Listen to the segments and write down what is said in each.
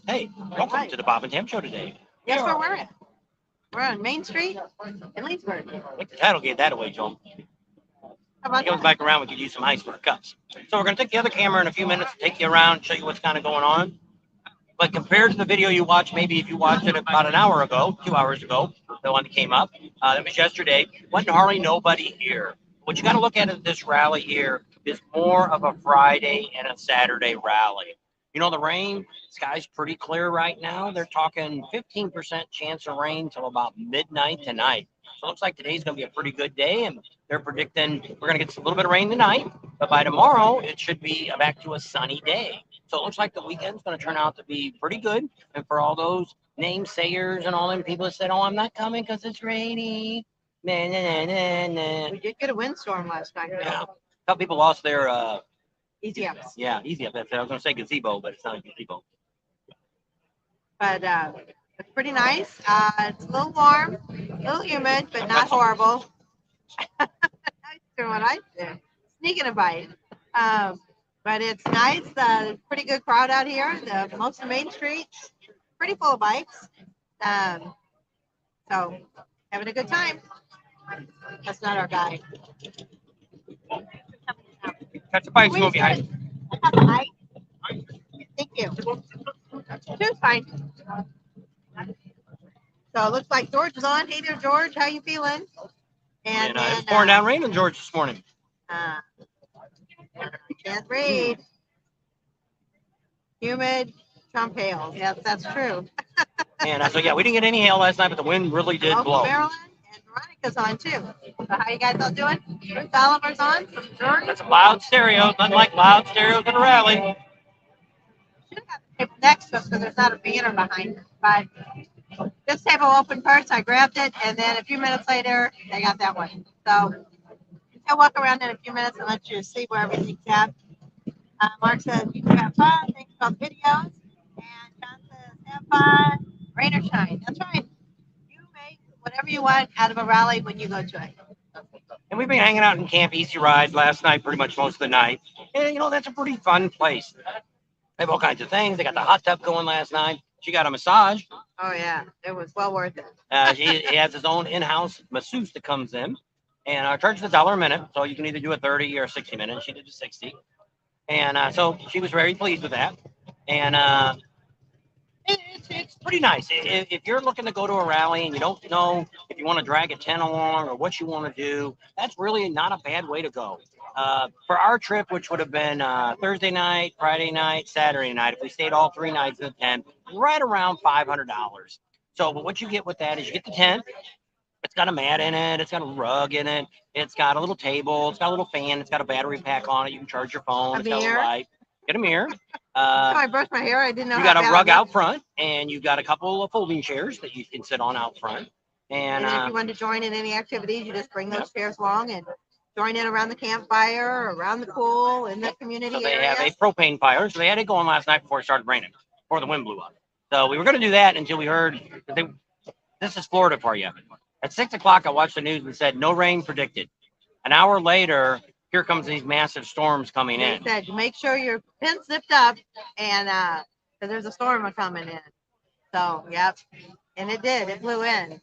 Hey, welcome to the Bob and Tam Show today. Guess where we're at? We're on Main Street in Leesburg. I think the title gave that away, Joel. How about He comes that? back around, we could use some iceberg cups. So we're going to take the other camera in a few minutes, take you around, show you what's kind of going on. But compared to the video you watched, maybe if you watched it about an hour ago, 2 hours ago, the one that came up, that was yesterday, wasn't hardly nobody here. What you got to look at is this rally here is more of a Friday and a Saturday rally. You know, the rain, sky's pretty clear right now. They're talking 15% chance of rain till about midnight tonight. So it looks like today's going to be a pretty good day, and they're predicting we're going to get a little bit of rain tonight, but by tomorrow it should be back to a sunny day. So it looks like the weekend's going to turn out to be pretty good. And for all those namesayers and all them people that said, "Oh, I'm not coming because it's rainy," nah, nah, nah, nah, We did get a windstorm last night. yeah. Some people lost their Easy ups. yeah, easy up. I was going to say gazebo, but it's not a gazebo. But it's pretty nice. It's a little warm, a little humid, but not horrible. Doing what I do. Sneaking a bite. But it's nice. Pretty good crowd out here. Most of Main Street, pretty full of bikes. So having a good time. That's not our guy. Catch the bikes going behind. Hi. Thank you. Two's fine. So it looks like George is on. Hey there, George. How you feeling? And it was pouring down rain in Georgia this morning. Can't read. Humid, Trump hails. Yes, that's true. And so, yeah, we didn't get any hail last night, but the wind really did blow. Maryland and Veronica's on too. So how you guys all doing? Ruth Oliver's on from Georgia. That's a loud stereo, unlike loud stereos at a rally. Should have got the table next to us because there's not a banner behind it. But this table opened first. I grabbed it, and then a few minutes later, they got that one. So I'll walk around in a few minutes and let you see where everything's at. Mark says, you can have fun. Thanks for the videos. And John says, have fun. Rain or shine. That's right. You make whatever you want out of a rally when you go to it. And we've been hanging out in Camp Easy Ride last night, pretty much most of the night. And, you know, that's a pretty fun place. They have all kinds of things. They got the hot tub going last night. She got a massage. Oh, yeah. It was well worth it. He has his own in-house masseuse that comes in. And charges $1 a minute. So you can either do a 30 or 60 minutes. She did a 60. And so she was very pleased with that. And it's pretty nice. If you're looking to go to a rally and you don't know if you want to drag a tent along or what you want to do, that's really not a bad way to go. For our trip, which would have been Thursday night, Friday night, Saturday night, if we stayed all 3 nights in the tent, right around $500. So, but what you get with that is you get the tent. It's got a mat in it. It's got a rug in it. It's got a little table. It's got a little fan. It's got a battery pack on it. You can charge your phone. It's got a light. Get a mirror. I brushed my hair. I didn't know. You got a rug out front, and you've got a couple of folding chairs that you can sit on out front. And if you want to join in any activities, you just bring those chairs along and join in around the campfire, around the pool, in the community area. So they have a propane fire. So they had it going last night before it started raining, before the wind blew up. So we were going to do that until we heard that this is Florida for you. At 6 o'clock, I watched the news and said no rain predicted. An hour later, here comes these massive storms coming in. They said make sure your pin zipped up, and because there's a storm coming in. So yep, and it did. It blew in.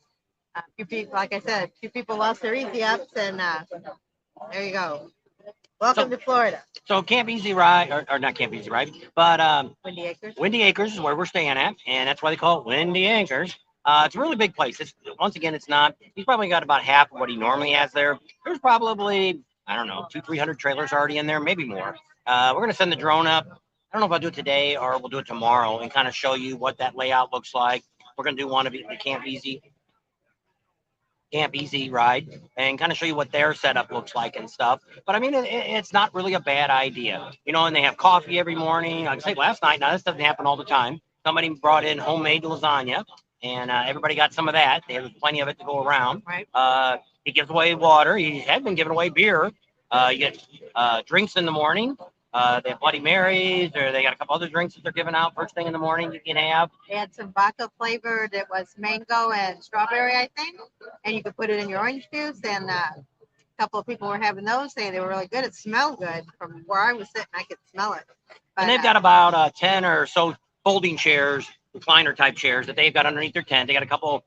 A few people, like I said, a few people lost their easy ups, and there you go. Welcome to Florida. So Camp Easy Ride, or not Camp Easy Ride, but Windy Acres. Windy Acres is where we're staying at, and that's why they call it Windy Acres. It's a really big place. Once again, it's not. He's probably got about half of what he normally has there. There's probably, I don't know, 200-300 trailers already in there, maybe more. We're going to send the drone up. I don't know if I'll do it today or we'll do it tomorrow and kind of show you what that layout looks like. We're going to do one of the Camp Easy Ride and kind of show you what their setup looks like and stuff. But I mean, it's not really a bad idea. You know, and they have coffee every morning. Like I say, last night, now this doesn't happen all the time. Somebody brought in homemade lasagna. And everybody got some of that. They have plenty of it to go around. Right. He gives away water. He had been giving away beer. You get drinks in the morning. They have Bloody Marys, or they got a couple other drinks that they're giving out first thing in the morning you can have. They had some vodka flavored. It was mango and strawberry, I think. And you could put it in your orange juice. And a couple of people were having those, saying they were really good. It smelled good. From where I was sitting, I could smell it. But, and they've got about 10 or so folding chairs, recliner type chairs that they've got underneath their tent. They got a couple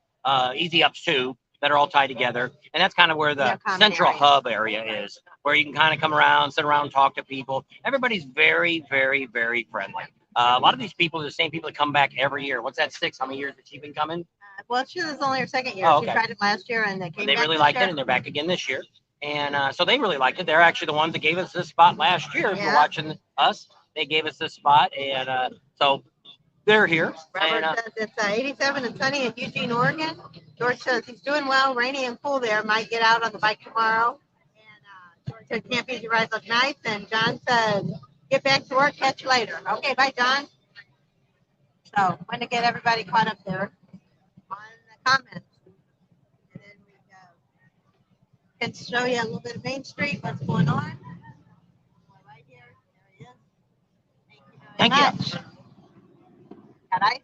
easy ups too that are all tied together, and that's kind of where the central hub area is, where you can kind of come around, sit around, talk to people. Everybody's very, very, very friendly. A lot of these people are the same people that come back every year. What's that, 6? How many years has she been coming? Well, she was only her second year. Oh, okay. She tried it last year, and they really liked it, and they're back again this year. And so they really liked it. They're actually the ones that gave us this spot last year. If you're watching us, they gave us this spot, and so they're here. Robert says it's 87 and sunny in Eugene, Oregon. George says he's doing well, rainy and cool there. Might get out on the bike tomorrow. And George says can't beat your ride look nice. And John says get back to work. Catch you later. Okay, bye, John. So want to get everybody caught up there on the comments. And then we can show you a little bit of Main Street, what's going on. Right here. There he is. Thank you very much. Got ice.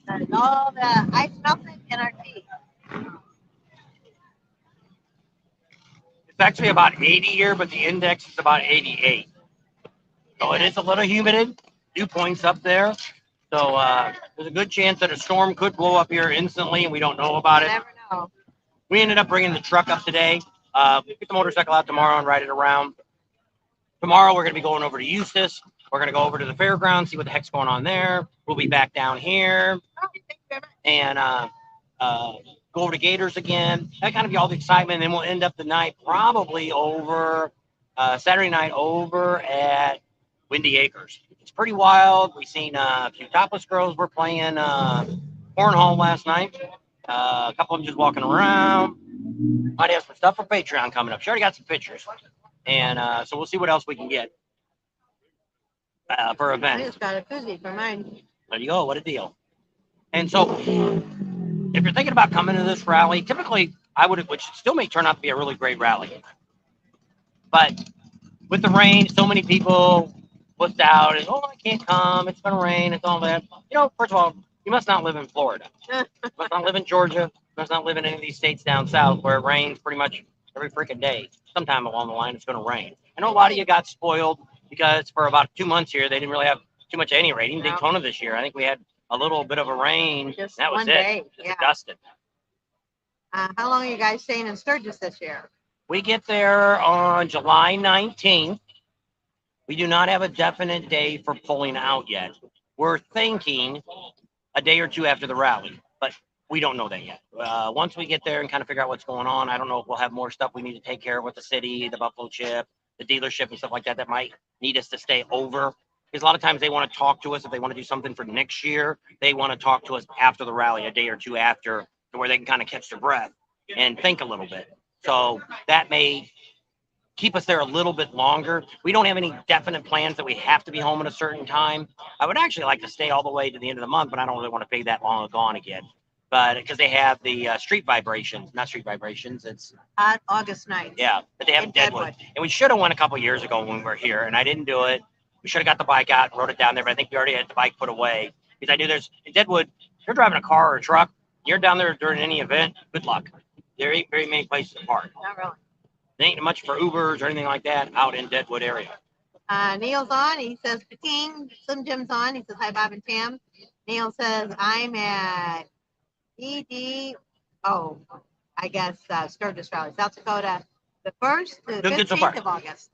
That is all the ice melted in our tea. It's actually about 80 here, but the index is about 88. So it is a little humid. Dew points up there. So there's a good chance that a storm could blow up here instantly, and we don't know about it. You never know. We ended up bringing the truck up today. Get the motorcycle out tomorrow and ride it around. Tomorrow we're going to be going over to Eustis. We're going to go over to the fairgrounds, see what the heck's going on there. We'll be back down here and go over to Gators again. That kind of be all the excitement. And then we'll end up the night probably over Saturday night over at Windy Acres. It's pretty wild. We seen a few topless girls were playing cornhole last night. A couple of them just walking around. Might have some stuff for Patreon coming up. She already got some pictures. And so we'll see what else we can get for events. I just got a koozie for mine. There you go. What a deal. And so if you're thinking about coming to this rally, typically I would, which still may turn out to be a really great rally. But with the rain, so many people wussed out and, oh, I can't come. It's going to rain. It's all that. You know, first of all, you must not live in Florida. You must not live in Georgia. You must not live in any of these states down south where it rains pretty much every freaking day. Sometime along the line, it's going to rain. I know a lot of you got spoiled because for about 2 months here, they didn't really have too much of any rain. Even Daytona this year, I think we had a little bit of a rain. Just that was one it. day. Just dusted. How long are you guys staying in Sturgis this year? We get there on July 19th. We do not have a definite day for pulling out yet. We're thinking a day or two after the rally, but we don't know that yet. Once we get there and kind of figure out what's going on, I don't know if we'll have more stuff we need to take care of with the city, the Buffalo Chip, the dealership and stuff like that might need us to stay over. Because a lot of times they want to talk to us if they want to do something for next year. They want to talk to us after the rally, a day or two after, to where they can kind of catch their breath and think a little bit. So that may keep us there a little bit longer. We don't have any definite plans that we have to be home at a certain time. I would actually like to stay all the way to the end of the month, but I don't really want to be that long gone again. But because they have the street vibrations, not street vibrations, it's August 9th. Yeah, but they have Deadwood. And we should have went a couple years ago when we were here, and I didn't do it. We should have got the bike out and rode it down there, but I think we already had the bike put away. Because I knew there's in Deadwood, if you're driving a car or a truck, you're down there during any event, good luck. There ain't very many places to park. Not really. There ain't much for Ubers or anything like that out in Deadwood area. Neil's on. He says, Pating. Slim Jim's on. He says, hi, Bob and Tam. Neil says, I'm at I guess, Sturgis Rally, South Dakota, the 1st to the 15th of August.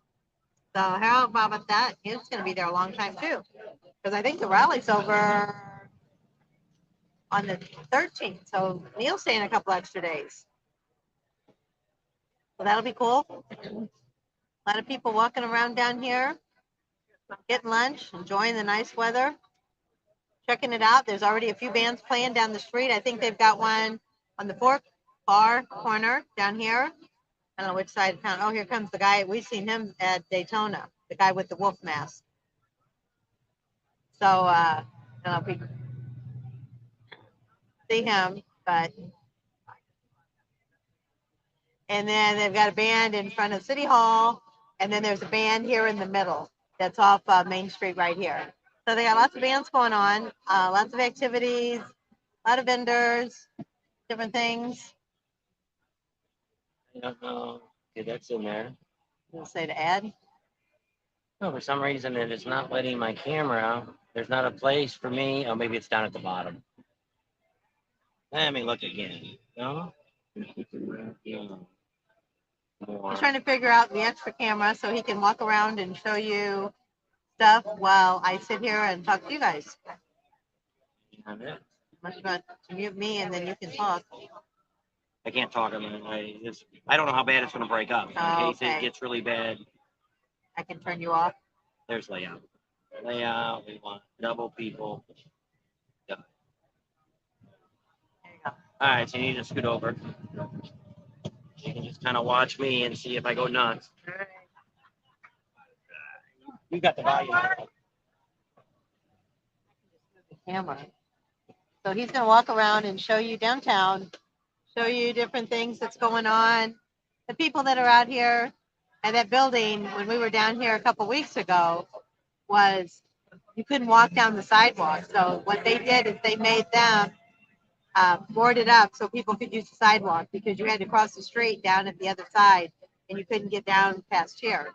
So how about that? He's going to be there a long time, too. Because I think the rally's over on the 13th. So Neil's staying a couple extra days. So that'll be cool. A lot of people walking around down here, getting lunch, enjoying the nice weather, checking it out. There's already a few bands playing down the street. I think they've got one on the Fork Bar corner down here. I don't know which side of town. Oh, here comes the guy. We've seen him at Daytona, the guy with the wolf mask. So, I don't know if we can see him, but. And then they've got a band in front of City Hall. And then there's a band here in the middle that's off Main Street right here. So they got lots of bands going on, lots of activities, a lot of vendors, different things. I don't know. Okay, that's in there. You'll say to add? Oh, for some reason it is not letting my camera. There's not a place for me. Oh, maybe it's down at the bottom. Let me look again. No. No. He's trying to figure out the extra camera so he can walk around and show you stuff while I sit here and talk to you guys. Not it. Unless you want to mute me and then you can talk. I can't talk. I don't know how bad it's going to break up. So in case Okay. it gets really bad, I can turn you off. there's layout. Layout. We want double people. Yep. There you go. All right, so you need to scoot over. You can just kind of watch me and see if I go nuts. All right. You got the volume. The camera. So he's going to walk around and show you downtown, show you different things that's going on. The people that are out here at that building when we were down here a couple weeks ago was you couldn't walk down the sidewalk. So what they did is they made them boarded up so people could use the sidewalk because you had to cross the street down at the other side and you couldn't get down past here.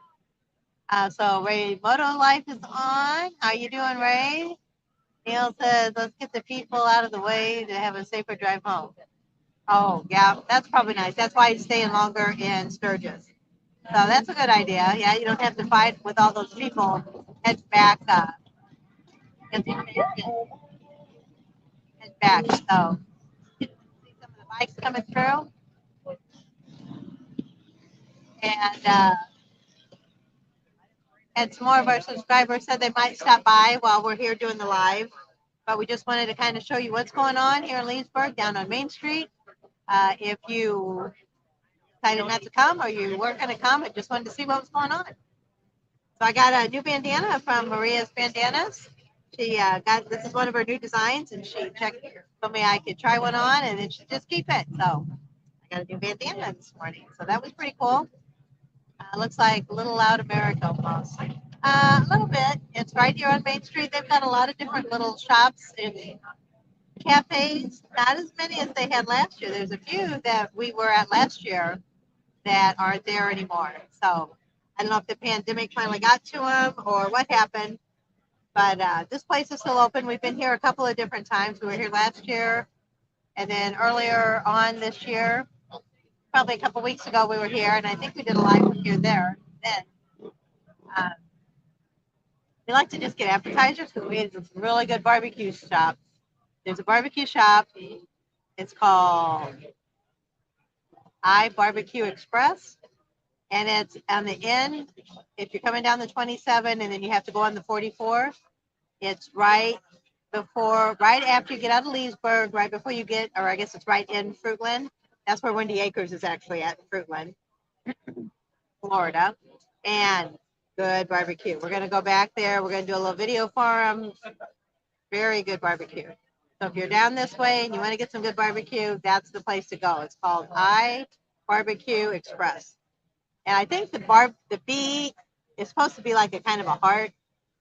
So Ray, Moto Life is on. How you doing, Ray? Neil says, let's get the people out of the way to have a safer drive home. Oh, yeah, that's probably nice. That's why he's staying longer in Sturgis. So that's a good idea. Yeah, you don't have to fight with all those people. Head back. Head back. So see some of the bikes coming through. And some more of our subscribers said they might stop by while we're here doing the live. But we just wanted to kind of show you what's going on here in Leesburg, down on Main Street. If you decided not to come or you weren't going to come and just wanted to see what was going on. So I got a new bandana from Maria's Bandanas. She got, this is one of her new designs, and she told me I could try one on and then she just keep it. So I got a new bandana this morning. So that was pretty cool. Looks like Little Loud America almost. A little bit. It's right here on Main Street. They've got a lot of different little shops and cafes. Not as many as they had last year. There's a few that we were at last year that aren't there anymore. So I don't know if the pandemic finally got to them or what happened. But this place is still open. We've been here a couple of different times. We were here last year, and then earlier on this year, probably a couple weeks ago, we were here, and I think we did a live from here there. Then we like to just get appetizers because we had some really good barbecue shops. There's a barbecue shop. It's called Barbecue Express, and it's on the end. If you're coming down the 27 and then you have to go on the 44, it's right after you get out of Leesburg, right before you get, or I guess it's right in Fruitland. That's where Windy Acres is actually at, Fruitland, Florida. And good barbecue. We're going to go back there. We're going to do a little video for them. Very good barbecue. So if you're down this way and you want to get some good barbecue, that's the place to go. It's called Barbecue Express. And I think the B is supposed to be like a kind of a heart.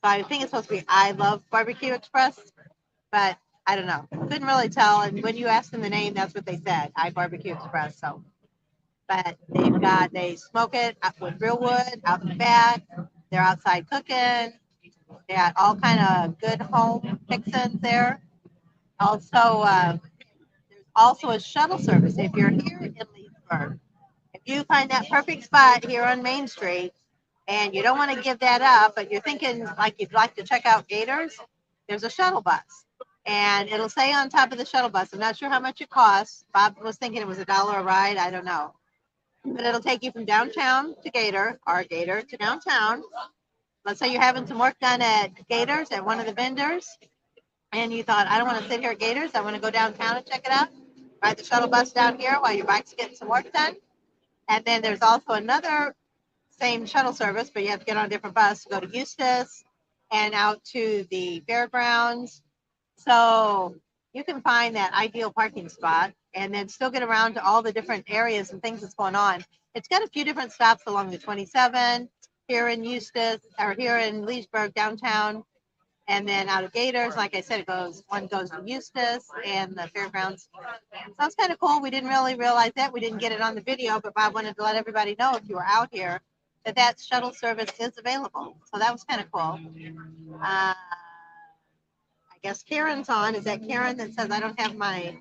So I think it's supposed to be I Love Barbecue Express, but I don't know. Couldn't really tell. And when you asked them the name, that's what they said, Barbecue Express. So, but they smoke it with real wood out in the back. They're outside cooking. They got all kind of good home fixings there. Also, there's also a shuttle service. If you're here in Leesburg, if you find that perfect spot here on Main Street, and you don't want to give that up, but you're thinking like you'd like to check out Gators, there's a shuttle bus. And it'll say on top of the shuttle bus, I'm not sure how much it costs. Bob was thinking it was $1 a ride. I don't know. But it'll take you from downtown to Gator, or Gator to downtown. Let's say you're having some work done at Gators at one of the vendors, and you thought, I don't want to sit here at Gators. I want to go downtown and check it out. Ride the shuttle bus down here while your bike's getting some work done. And then there's also another same shuttle service, but you have to get on a different bus to go to Eustis and out to the fairgrounds. So you can find that ideal parking spot and then still get around to all the different areas and things that's going on. It's got a few different stops along the 27 here in Eustis or here in Leesburg downtown, and then out of Gators. Like I said, one goes to Eustis and the fairgrounds. So it's kind of cool. We didn't really realize that. We didn't get it on the video, but Bob wanted to let everybody know if you were out here that shuttle service is available. So that was kind of cool. I guess Karen's on. Is that Karen that says I don't have my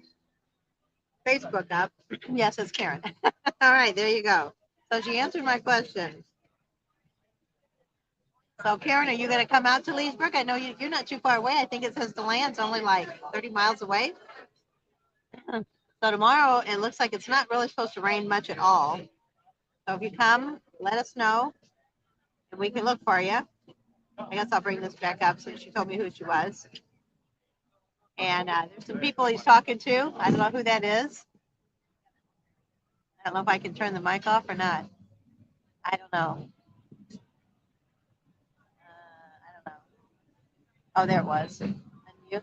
Facebook up? Yes, it's Karen. All right, there you go. So she answered my question. So Karen, are you going to come out to Leesburg? I know you're not too far away. I think it says DeLand's only like 30 miles away. So tomorrow, it looks like it's not really supposed to rain much at all. So if you come, let us know, and we can look for you. I guess I'll bring this back up since she told me who she was. And there's some people he's talking to. I don't know who that is. I don't know if I can turn the mic off or not. I don't know. I don't know. Oh, there it was. Unmute.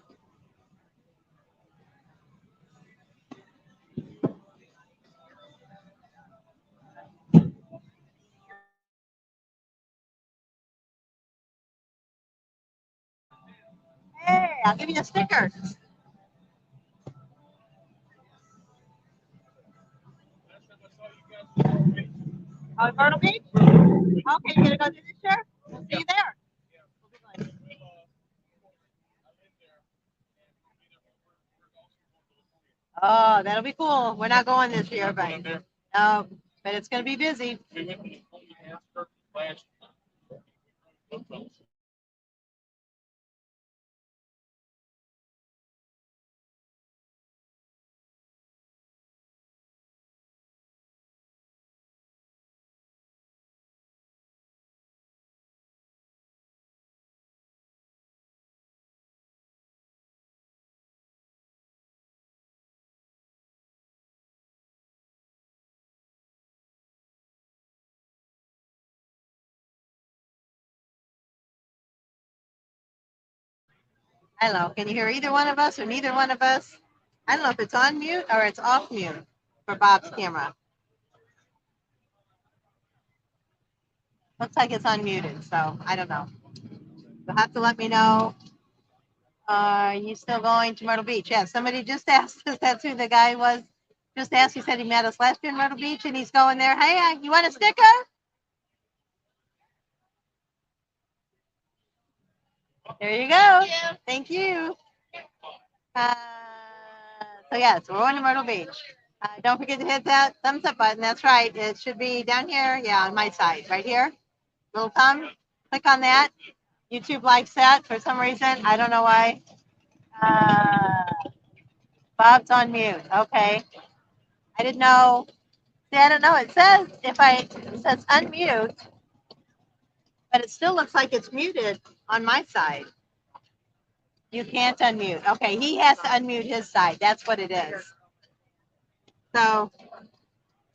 Hey, I'll give you a sticker. Oh, Myrtle Beach? Okay, you gonna go do this year? We'll see you there. Oh, that'll be cool. We're not going this year, but no, but it's gonna be busy. Hello, can you hear either one of us or neither one of us? I don't know if it's on mute or it's off mute for Bob's camera. Looks like it's unmuted, so I don't know. You'll have to let me know. Are you still going to Myrtle Beach? Yeah, somebody just asked us. That's who the guy was. Just asked. He said he met us last year in Myrtle Beach, and he's going there. Hey, you want a sticker? There you go. Thank you. Uh, so yeah, so we're going to Myrtle Beach. Don't forget to hit that thumbs up button. That's right. It should be down here. Yeah, on my side, right here. Little thumb. Click on that. YouTube likes that for some reason. I don't know why. Bob's on mute. Okay. I didn't know. See, I don't know. It says it says unmute, but it still looks like it's muted on my side. You can't unmute. Okay, he has to unmute his side. That's what it is. So,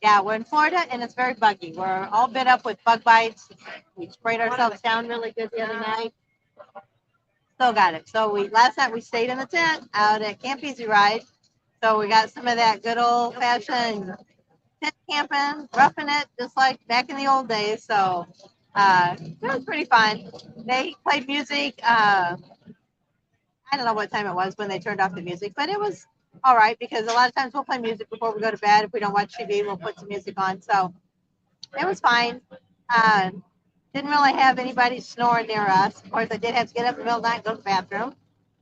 yeah, we're in Florida and it's very buggy. We're all bit up with bug bites. We sprayed ourselves down really good the other night. Still got it. So last night we stayed in the tent out at Camp Easy Ride. So we got some of that good old fashioned tent camping, roughing it, just like back in the old days. So it was pretty fun. They played music. I don't know what time it was when they turned off the music, but it was all right because a lot of times we'll play music before we go to bed. If we don't watch TV, we'll put some music on. So it was fine. Uh, didn't really have anybody snoring near us. Of course, I did have to get up in the middle of the night and go to the bathroom.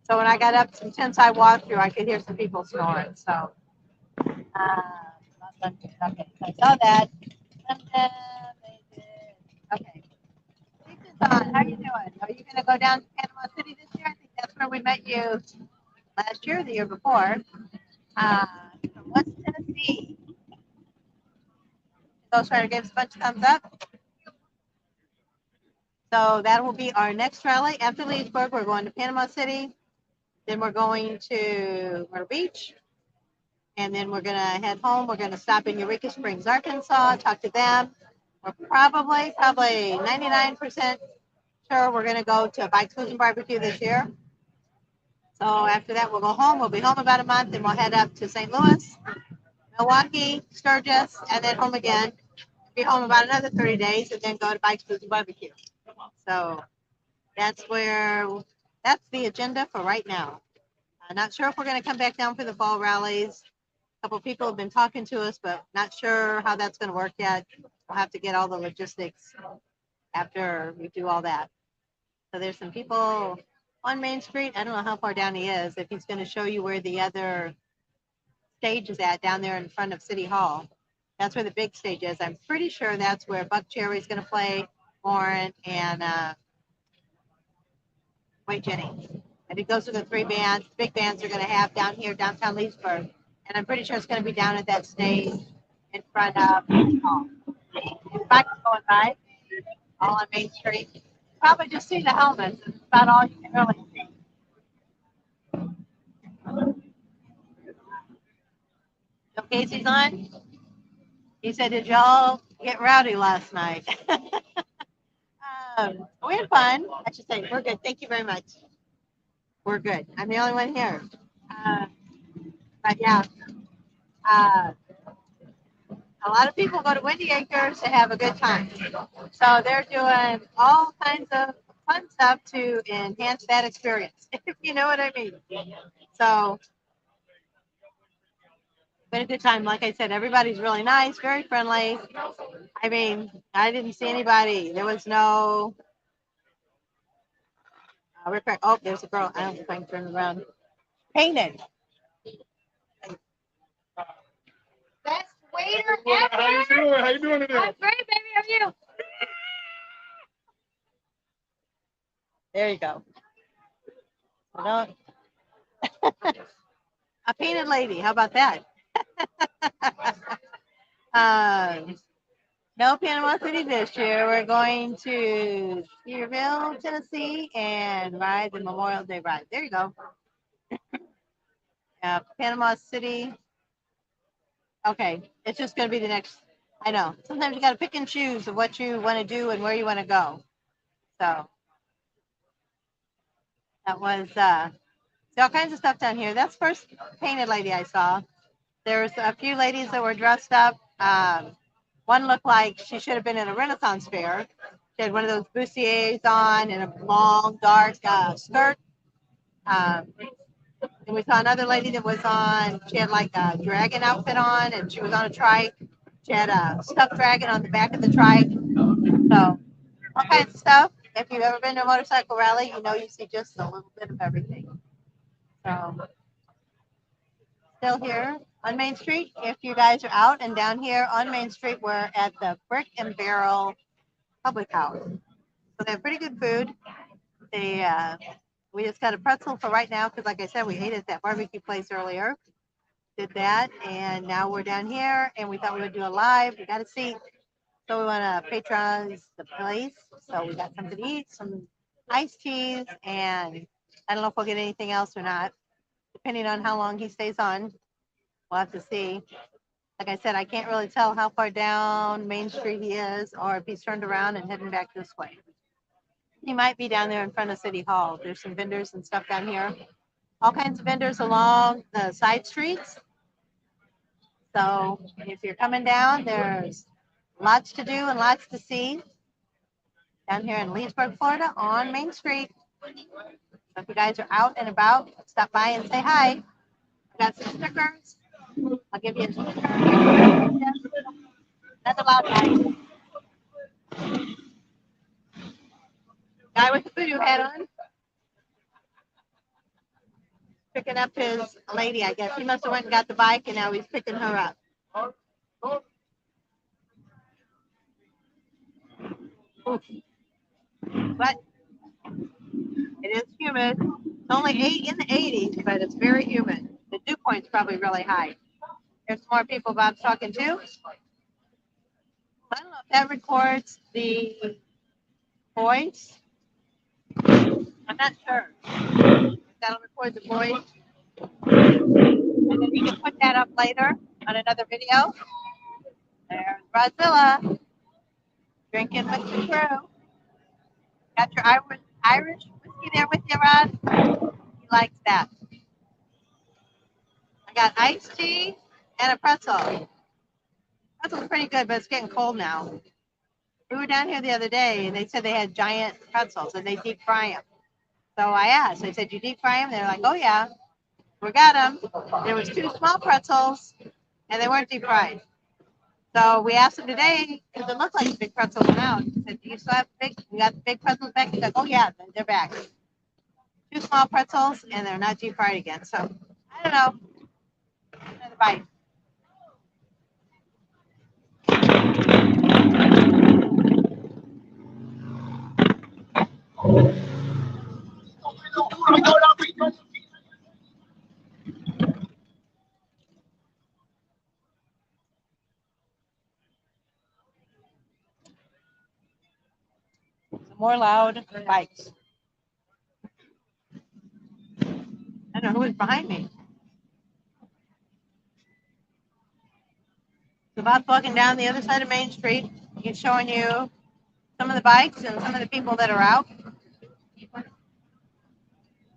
So when I got up some tents I walked through, I could hear some people snoring. So, okay, so I saw that. Okay. How are you doing? Are you going to go down to Panama City this year? I think that's where we met you last year, or the year before. From West Tennessee. Ghost Rider gave us a bunch of thumbs up. So that will be our next rally. After Leesburg, we're going to Panama City. Then we're going to Myrtle Beach. And then we're going to head home. We're going to stop in Eureka Springs, Arkansas, talk to them. We're probably 99% sure we're going to go to Bike Food and Barbecue this year. So after that, we'll go home. We'll be home about a month, and we'll head up to St. Louis, Milwaukee, Sturgis, and then home again. Be home about another 30 days, and then go to Bike Food and Barbecue. So that's the agenda for right now. I'm not sure if we're going to come back down for the fall rallies. A couple people have been talking to us, but not sure how that's going to work yet. we'll have to get all the logistics after we do all that. So there's some people on Main Street. I don't know how far down he is. If he's going to show you where the other stage is at down there in front of City Hall. That's where the big stage is. I'm pretty sure that's where Buck Cherry's going to play, Warren, and Wait Jennings. And it goes to the three bands, big bands are going to have down here, downtown Leesburg. And I'm pretty sure it's going to be down at that stage in front of City Hall. Bikes going by, all on Main Street. Probably just see the helmets. It's about all you can really see. So Casey's on. He said, "Did y'all get rowdy last night?" We had fun. I should say, we're good. Thank you very much. We're good. I'm the only one here. But yeah, a lot of people go to Windy Acres to have a good time. So they're doing all kinds of fun stuff to enhance that experience, if you know what I mean. So, been a good time. Like I said, everybody's really nice, very friendly. I mean, I didn't see anybody. There was no. Oh, there's a girl. I don't know if I can turn around. Painted. Best waiter ever. How you doing? How you doing today? I'm great, baby. How are you? There you go. A painted lady. How about that? No Panama City this year. We're going to Cedarville, Tennessee, and ride the Memorial Day ride. There you go. Panama City. Okay, it's just going to be the next. I know. Sometimes you got to pick and choose of what you want to do and where you want to go. So that was all kinds of stuff down here. That's the first painted lady I saw. There's a few ladies that were dressed up. One looked like she should have been in a Renaissance fair. She had one of those bustiers on and a long, dark skirt. And we saw another lady that was on, she had like a dragon outfit on, and she was on a trike. She had a stuffed dragon on the back of the trike. So, all kinds of stuff. If you've ever been to a motorcycle rally, you know you see just a little bit of everything. So, still here on Main Street. If you guys are out and down here on Main Street, we're at the Brick and Barrel Public House. So they have pretty good food. We just got a pretzel for right now because, like I said, we ate at that barbecue place earlier. Did that, and now we're down here, and we thought we would do a live. We got a seat, so we want to patronize the place. So we got something to eat, some iced teas, and I don't know if we'll get anything else or not, depending on how long he stays on. We'll have to see. Like I said, I can't really tell how far down Main Street he is, or if he's turned around and heading back this way. He might be down there in front of City Hall. There's some vendors and stuff down here. All kinds of vendors along the side streets. So if you're coming down, there's lots to do and lots to see down here in Leesburg, Florida on Main Street. So if you guys are out and about, stop by and say hi. I got some stickers. I'll give you a sticker. That's a loud guy. Guy with the voodoo hat on. Picking up his lady, I guess. He must have went and got the bike, and now he's picking her up. But it is humid. It's only in the 80s, but it's very humid. The dew point's probably really high. There's some more people Bob's talking to. I don't know if that records the voice. I'm not sure. That'll record the voice. And then you can put that up later on another video. There's Rodzilla drinking with the crew. Got your Irish whiskey there with you, Rod? He likes that. I got iced tea and a pretzel. Pretzel's pretty good, but it's getting cold now. We were down here the other day, and they said they had giant pretzels, and they deep fry them. So I asked. I said, "You deep fry them?" They're like, "Oh yeah, we got them." There was 2 small pretzels, and they weren't deep fried. So we asked him today because it looked like the big pretzels went out. He said, "Do you still have we got the big pretzels back?" He's like, "Oh yeah, they're back. Two small pretzels and they're not deep fried again." So I don't know. Another bite. Some more loud bites. I don't know who was behind me. So Bob's walking down the other side of Main Street. He's showing you some of the bikes and some of the people that are out. I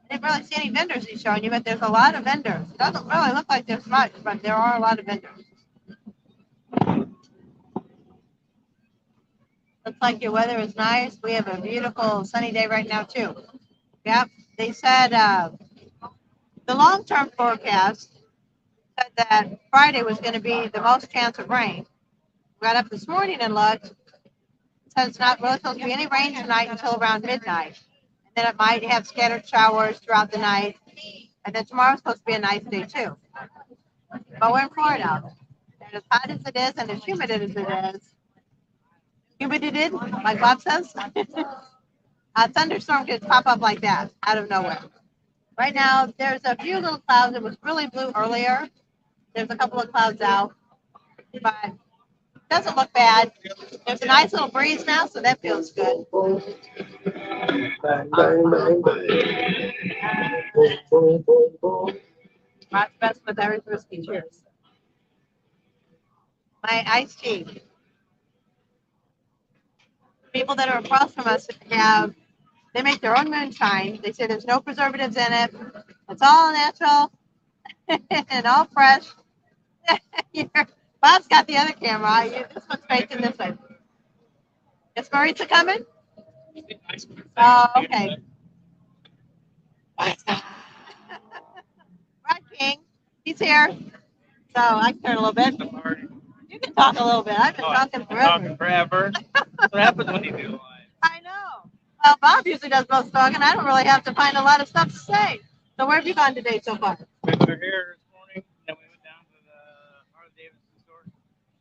didn't really see any vendors he's showing you, but there's a lot of vendors. It doesn't really look like there's much, but there are a lot of vendors. Looks like your weather is nice. We have a beautiful sunny day right now too. Yep. They said the long-term forecast said that Friday was going to be the most chance of rain. We got up this morning and looked. It said it's not really supposed to be any rain tonight until around midnight. And then it might have scattered showers throughout the night. And then tomorrow's supposed to be a nice day too. But we're in Florida. And as hot as it is and as humid as it is, like Bob says, a thunderstorm could pop up like that out of nowhere. Right now, there's a few little clouds. It was really blue earlier. There's a couple of clouds out, but it doesn't look bad. There's a nice little breeze now, so that feels good. Rod's best with every whiskey. Cheers. My iced tea. People that are across from us they make their own moonshine. They say there's no preservatives in it. It's all natural and all fresh. Bob's got the other camera. This one's facing this way. Is Maritza coming? Oh, okay. Rod King, he's here. So I can turn a little bit. You can talk a little bit. I've been talking forever. What happens when you do live? I know. Well, Bob usually does most talking. I don't really have to find a lot of stuff to say. So where have you gone today so far? We were here this morning, then we went down to the Harley Davidson store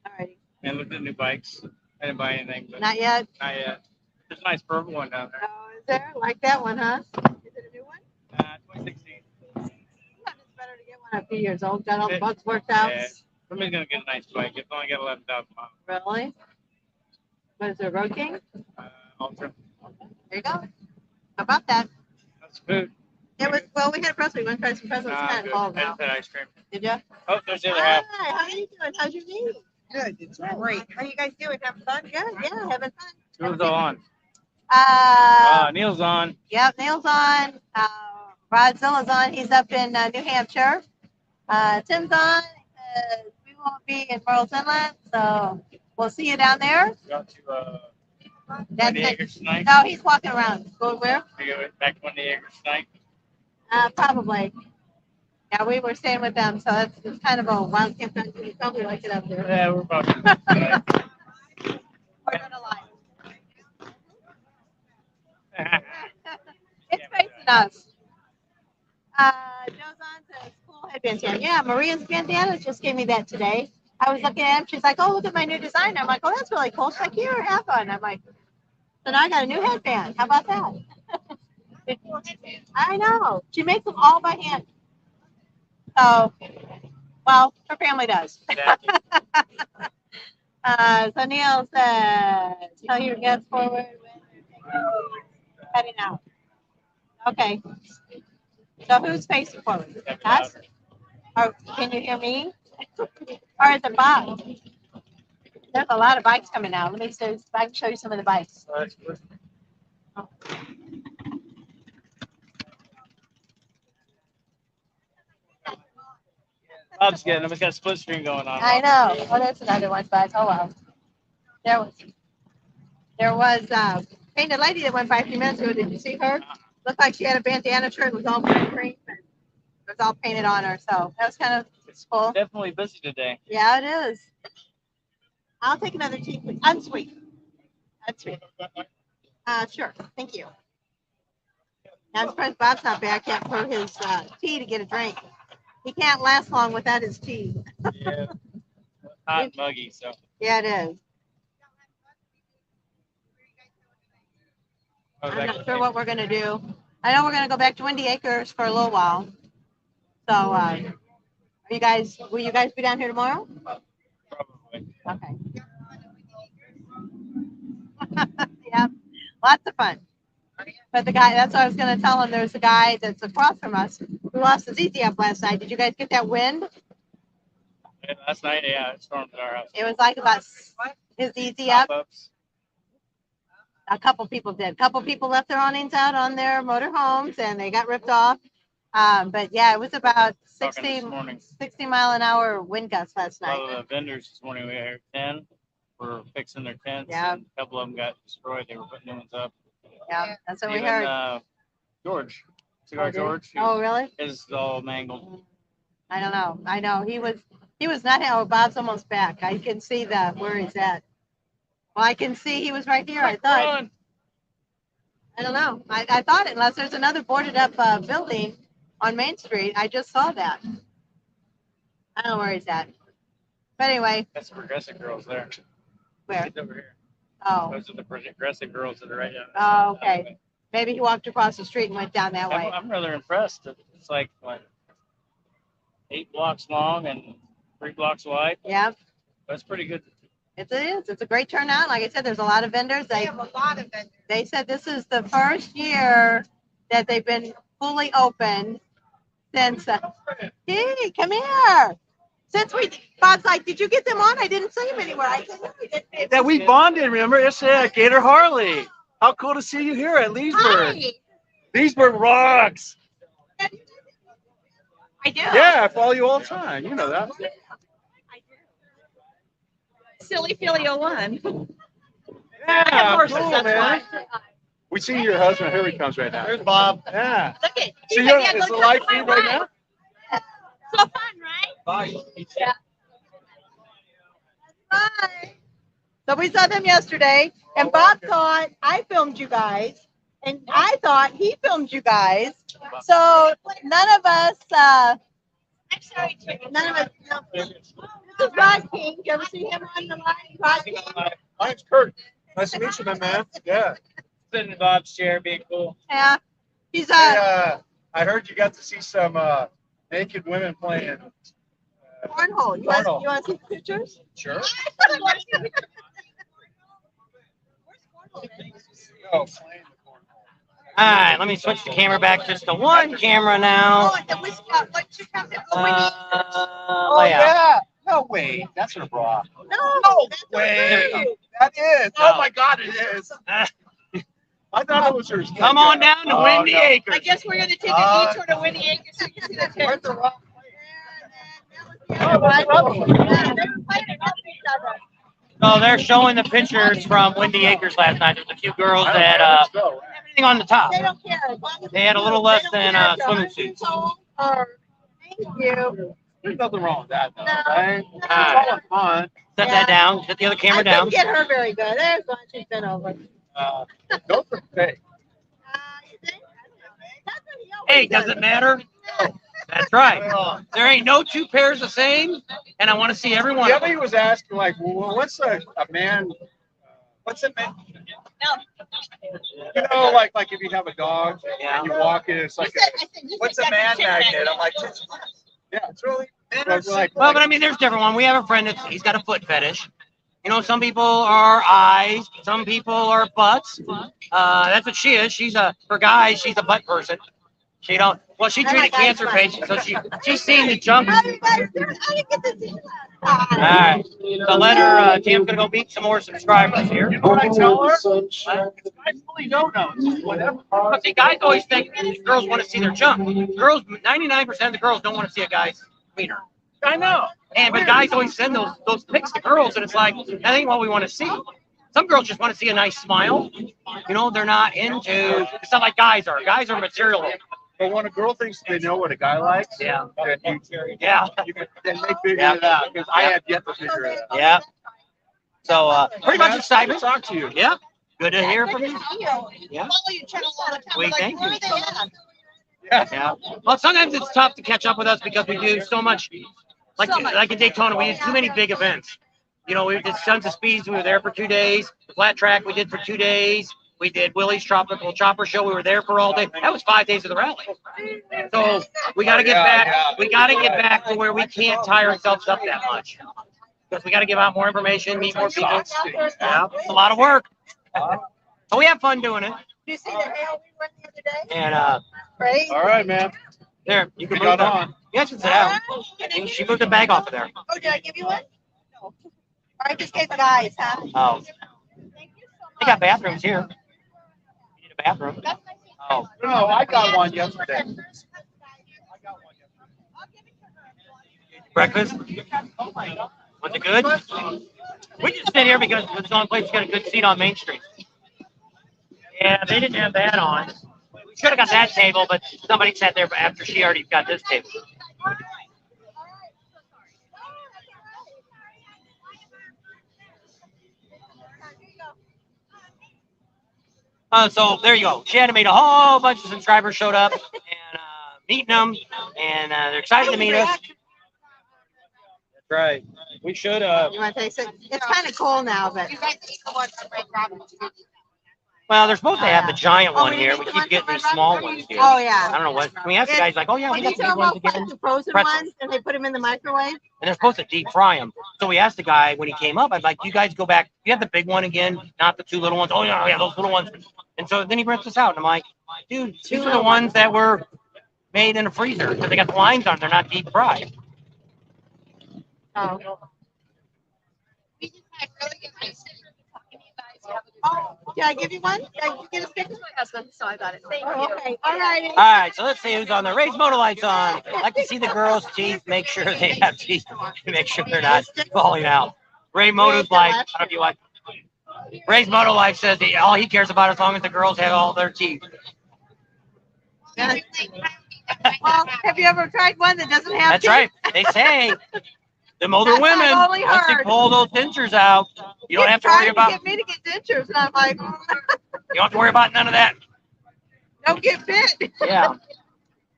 Alrighty. and looked at new bikes. I didn't buy anything, but Not yet. not yet. There's a nice purple one down there. Oh, is there? Like that one, huh? Is it a new one? 2016. Sometimes it's better to get one a few years old. Got all the bugs worked out. Yeah. Somebody's gonna get a nice bike. It's only got 11,000 miles. Really? What is it, Road King? Ultra. There you go. How about that? That's food. It was, well, we had a press. We went to some presents. It's kind of cold I now. just had ice cream. Did you? Oh, there's the other half. Hi, how are you doing? How's your knee? Good. It's great. How you guys doing? Having fun? Good, yeah, having fun. Who's all on? Neil's on. Yep, Neil's on. Rodzilla's on. He's up in New Hampshire. Tim's on. We won't be in Merle's Inlet, so we'll see you down there. Got to That's 20 it. acres tonight. No, he's walking around. Going where? We go back to 20 acres tonight. Probably. Yeah, we were staying with them, so it's kind of a wild camp. You probably like it up there. Yeah, we're about to. We're gonna lie. It's facing us. Joe's on to cool head bandana. Yeah, Maria's bandana just gave me that today. I was looking at him. She's like, "Oh, look at my new design." I'm like, "Oh, that's really cool." She's like, "Here, have one." I'm like, "So now I got a new headband. How about that?" I know. She makes them all by hand. So, well, her family does. Exactly. So Neil says, "Tell your guests forward when you're heading out." Okay. So who's facing forward? Us? Or can you hear me? Or is it Bob? There's a lot of bikes coming out. Let me see if I can show you some of the bikes. Bob's getting them. It's got a split screen going on. I know. Oh, there's another one, but oh well. There was a painted lady that went by a few minutes ago. Did you see her? Looked like she had a bandana shirt. It was all bright green. It was all painted on her. So that was kind of It's cool. definitely busy today. Yeah, it is. I'll take another tea, please. Unsweet. Unsweet. Sure. Thank you. I'm surprised Bob's not back yet for his tea to get a drink. He can't last long without his tea. Yeah. Hot and muggy, so. Yeah, it is. I'm not sure what we're going to do. I know we're going to go back to Windy Acres for a little while. So, will you guys be down here tomorrow? Probably. Okay. Yeah, lots of fun. But the guy, that's what I was going to tell him. There's a guy that's across from us who lost his easy up last night. Did you guys get that wind? Yeah, last night, yeah, it stormed at our house. It was like about his easy up. Pop-ups. A couple people did. A couple people left their awnings out on their motorhomes and they got ripped off. But yeah, it was about 60 mile an hour wind gusts last A night. lot of the vendors this morning, we had 10 were fixing their tents. Yeah. And a couple of them got destroyed. They were putting new ones up. Yeah, that's what we Even, heard. George, Cigar George, Oh, really? is all mangled. I don't know. I know he was not. Oh, Bob's almost back. I can see where he's at. Well, I can see he was right here. I thought. Run. I don't know. I thought unless there's another boarded up building on Main Street. I just saw that. I don't know where he's at. But anyway, That's the progressive girls there. where? He's over here. Oh. Those are the progressive girls that are right down there. Oh, okay. Maybe he walked across the street and went down that way. I'm rather impressed. It's like what, 8 blocks long and 3 blocks wide. Yeah, That's pretty good. it is. It's a great turnout. Like I said, there's a lot of vendors. They have a lot of vendors. They said this is the first year that they've been fully open since. Hey, come here. Since Bob's like, did you get them on? I didn't see him anywhere. I said, no, we didn't. That we bonded, remember? It's Gator Harley. How cool to see you here at Leesburg. Hi. Leesburg rocks. I do. Yeah, I follow you all the time. You know that. Silly Filio one. Yeah, Of course, cool, that's man. why. We see your husband. Here he comes right now. There's Bob. Yeah. Look at. So he's you're, like, yeah, is go the talk live to my feed right wife. now? So fun, right? Bye. Yeah. Bye. So we saw them yesterday, and Bob thought I filmed you guys, and I thought he filmed you guys. So none of us. I'm sorry, none of us. No. This is Rod King. You ever see him on the line? Rod King. My name's Kurt. Nice to meet you, my man. Yeah. Sitting in Bob's chair, being cool. Yeah. He's Hey, I heard you got to see some naked women playing. cornhole. You Cornhole. want to see the pictures? Sure. All right, let me switch the camera back just to one camera now. Oh, and then what you come to? Oh, Oh, Layout. yeah. No way. That's her bra. no, No that's way. okay. That is. No. Oh, my God, it is. I thought it was hers. Come on down to Oh, Windy no. Acres. I guess we're going to take a detour to Windy Acres so you can see the picture. Went the wrong That was the other one. Yeah, they were playing it off each other. So they're showing the pictures from Windy Acres last night. There's a few girls I don't that care. Let's go. everything on the top. They don't care. As long as They had a little they less don't than, care if swimming they're suits. 100 years old or- Thank you. There's nothing wrong with that, though, No. right? No. It's all in fun. Set Yeah. that down. Set the other camera I down. didn't get her very good. There's one. She's been over. Those are fake. You think? That's what he always Hey, does. does it matter? That's right. There ain't no two pairs the same, and I want to see every one of Debbie them. was asking, like, well, what's a man? What's a man? You know, like if you have a dog Yeah. and you walk in, it's like, what's a man magnet? I'm like, yeah, it's really. Like, Well, but I mean, there's different one. We have a friend he's got a foot fetish. You know, some people are eyes, some people are butts. That's what she is. For guys, she's a butt person. She don't. Well, she I treated like eyes cancer butt. patients, so she's seen the junk. How do you guys do it? I didn't get to see you last All time. right. So let her. Tam's gonna go meet some more subscribers here. you know what I tell her? I really don't know. It's whatever. But see, guys always think girls want to see their junk. Girls, 99% of the girls don't want to see a guy's wiener. I know. But guys always send those pics to girls, and it's like that ain't what we want to see. Some girls just want to see a nice smile. You know, they're not into. It's not like guys are. Guys are material. But when a girl thinks they know what a guy likes, Yeah. then Yeah. you can then they figure Yeah. it out. Because I have yet to figure it out. Yeah. So pretty much excited. Nice to talk to you. Yeah, good to hear from you. Yeah. Follow your channel all the time. We We're like, thank where you. are they at? Yeah. Well, sometimes it's tough to catch up with us because we do so much. Like in Daytona, we did too many big events. You know, we did Sons of Speeds. We were there for 2 days. The flat track we did for 2 days. We did Willie's Tropical Chopper Show. We were there for all day. That was 5 days of the rally. So we got to get back. We got to get back to where we can't tire ourselves up that much because we got to give out more information, meet more people. Yeah, it's a lot of work. But we have fun doing it. Did you see the hail we went the other day? And Right? All right, man. there, you can We move got that. on. You guys can sit down. And she moved the bag off of there. Oh, did I give you one? No. I just gave the guys, huh? Oh, Thank you so they got bathrooms here. You need a bathroom? Oh, No, I got one yesterday. breakfast? Was it good? We just sit here because it's the only place that's got a good seat on Main Street. Yeah, they didn't have that on. We should have got that table, but somebody sat there after she already got this table. So there you go. She had made a whole bunch of subscribers showed up and meeting them, and they're excited to meet us. That's right. We should. You want to taste it? It's kind of cool now, but. Well, they're supposed to have the giant Oh, one we here. didn't We get keep the getting one these from small Red ones here. Oh, yeah. I don't know what. Can we ask the guys like, oh yeah, we When got you the tell big them ones about again? the frozen Pretzels. ones and they put them in the microwave. And they're supposed to deep fry them. So we asked the guy when he came up, I'd like, you guys go back. You have the big one again, not the 2 little ones. Oh yeah, those little ones. And so then he rips us out, and I'm like, dude, these are the ones that were made in a freezer because they got the lines on. They're not deep fried. Oh. Oh, did I give you one? Did I get a sticker? My husband, so I got it. Thank Oh, you. okay. All right. All right, so let's see who's on there. Raise motor lights on. I like to see the girls' teeth. Make sure they have teeth. Make sure they're not falling out. Ray Moto's life. I don't know if you like. Ray's Moto Life says that all he cares about as long as the girls have all their teeth. Well, have you ever tried one that doesn't have That's teeth? right. They say the older That's women, I've only once they heard. pull those dentures out, you don't He's have to worry trying about. to get me to get dentures, and I'm like, You don't have to worry about none of that. don't get bit. Yeah.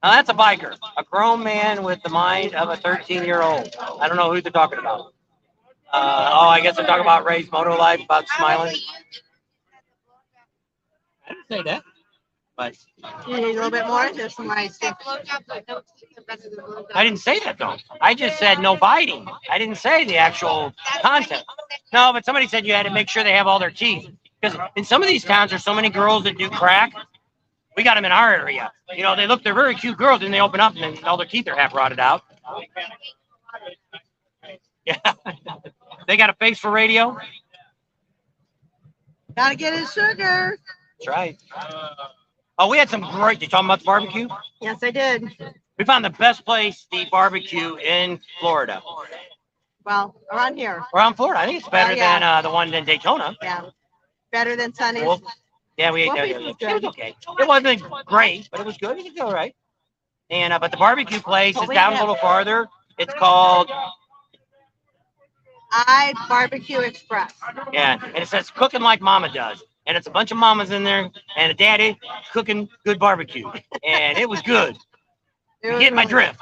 Now that's a biker, a grown man with the mind of a 13-year-old. I don't know who they're talking about. I guess they're talking about Ray's Moto Life, about smiling. I didn't say that, but You need a little bit more. There's some rice. I didn't say that though. I just said no biting. I didn't say the actual content. No, but somebody said you had to make sure they have all their teeth. Because in some of these towns, there's so many girls that do crack. We got them in our area. You know, they're very cute girls, and they open up, and then all their teeth are half rotted out. Yeah. They got a face for radio. Gotta get his sugar. That's right. Oh, we had some great. You talking about the barbecue? Yes, I did. We found the best place to eat barbecue in Florida. Well, around here. Around Florida. I think it's better yeah. than the one in Daytona. Yeah. Better than Sunny's. Well, yeah, we ate that. Wolfie's was It was good. okay. It wasn't great, but it was good. It was all right. And but the barbecue place is down a little farther. It's called Barbecue Express. yeah, and it says cooking like Mama does. And it's a bunch of mamas in there and a daddy cooking good barbecue. And it was good. You get my drift.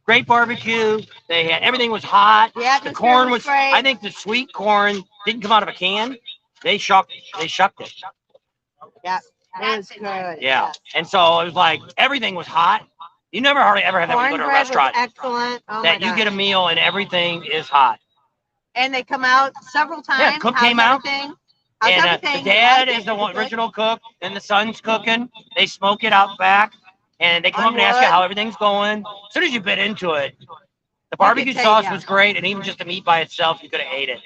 Great barbecue. They had everything was hot. The corn was great. I think the sweet corn didn't come out of a can. They shucked it. Yeah, it was good. Yeah. And so it was like everything was hot. You never hardly ever have that when you go to a Cornbread was restaurant. excellent. Oh That my you get a gosh. meal and everything is hot. And they come out several times. Yeah, cook How's came out. everything? How's And everything? the You dad like is it? the Is it good? original cook, and the son's cooking. They smoke it out back, and they come up and ask you how everything's going. As soon as you bit into it, the barbecue tell, sauce yeah. was great, and even just the meat by itself, you could have ate it.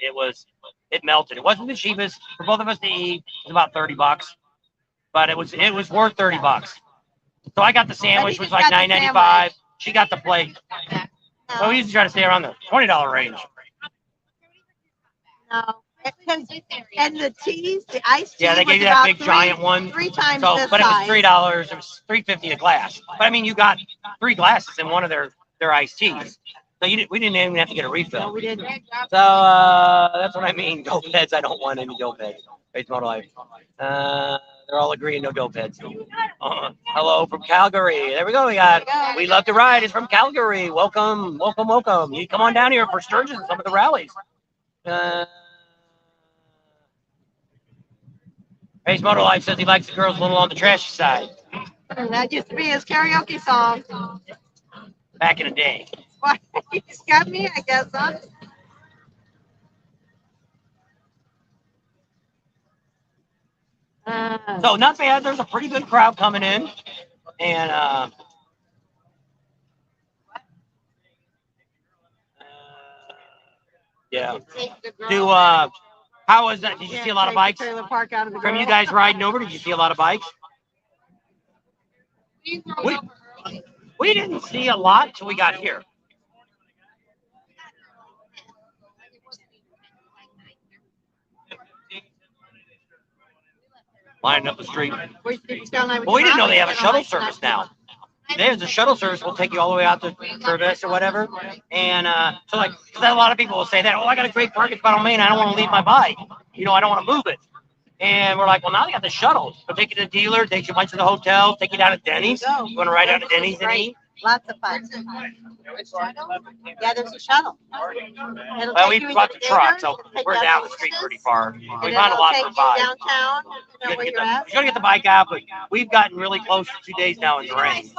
It melted. It wasn't the cheapest for both of us to eat. It was about $30, but it was worth $30. So I got the sandwich, which was like got the $9.95. She got the plate. No, So we usually try to stay around the $20 range. no. And the teas, the iced tea. Yeah, they was gave you that about big giant one. 3 times So, this but it was size. $3. It was $3.50 a glass. But I mean, you got 3 glasses in one of their iced teas. So we didn't even have to get a No, refill. we didn't. So that's what I mean. Dope heads. I don't want any dope heads. Faith Motor Life. They're all agreeing no dope heads. Hello from Calgary. There we go. We love to ride. It's from Calgary. Welcome, welcome, welcome. You come on down here for Sturgis and some of the rallies. Faith Motor Life says he likes the girls a little on the trashy side. That used to be his karaoke song. Back in the day. Why? He's got me, I guess, huh? So not bad. There's a pretty good crowd coming in, and yeah. How was that? Did you see a lot of bikes? Trailer park out of the From you girl. guys riding over, did you see a lot of bikes? We didn't see a lot until we got here. Lining up the street. Well, Well, we didn't know they have a shuttle service now. There's a shuttle service. We'll take you all the way out to Curtis or whatever. And so, like, cause a lot of people will say that, oh, I got a great parking spot on Main. I don't want to leave my bike. You know, I don't want to move it. And we're like, well, now they got the shuttles. They'll take you to the dealer, take you a bunch to the hotel, take you down to Denny's. You want to ride down to Denny's and eat? Lots of fun. Yeah, there's a shuttle. Well, we brought the truck, so we're down the street pretty far. We found a lot for bike. Downtown, you know where you're at. We're going to get the bike out, but we've gotten really close for 2 days now in the rain.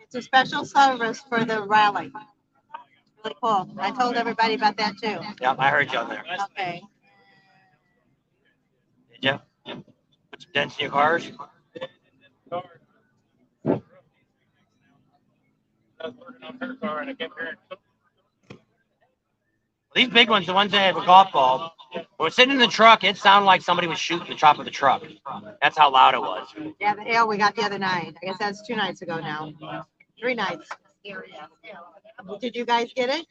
It's a special service for the rally. Really cool. I told everybody about that too. Yep, I heard you on there. Okay. Did you? Put some dents in your cars? These big ones, the ones that have a golf ball, when we're sitting in the truck, it sounded like somebody was shooting the top of the truck. That's how loud it was. Yeah, the hail we got the other night. I guess that's 2 nights ago now. 3 nights. Did you guys get it?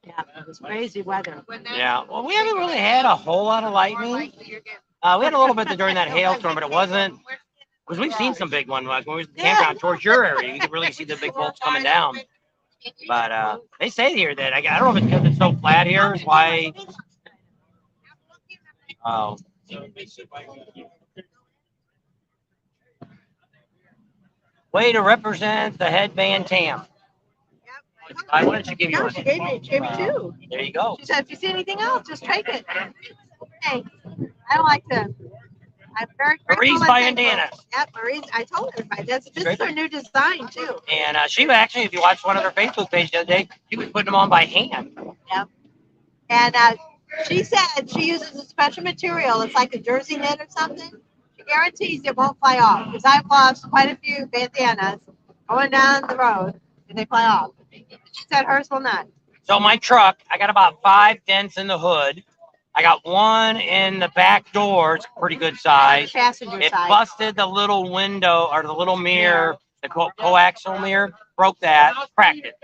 Yeah, it was crazy weather. Yeah, well, we haven't really had a whole lot of lightning. We had a little bit during that hailstorm, but it wasn't, because we've seen some big ones. Like when we was campground towards your area, you could really see the big bolts coming down. But they say here that, I don't know if it's because it's so flat here, is why. Oh. Way to represent the headband Tam. I wanted to give you No, one. she gave me 2. There you go. She said, if you see anything else, just take it. Hey, I like to. I'm very Marie's grateful by and thankful. Indiana. Yep, Marie's. I told everybody this is her new design too. And she actually, if you watched one of their Facebook page the other day, she was putting them on by hand. Yep. And she said she uses a special material. It's like a jersey knit or something. She guarantees it won't fly off. Because I've lost quite a few bandanas going down the road and they fly off. She said hers will not. So my truck, I got about 5 dents in the hood. I got 1 in the back door. It's pretty good size. Passenger It side. busted the little window or the little mirror, the coaxial mirror, broke that, cracked it.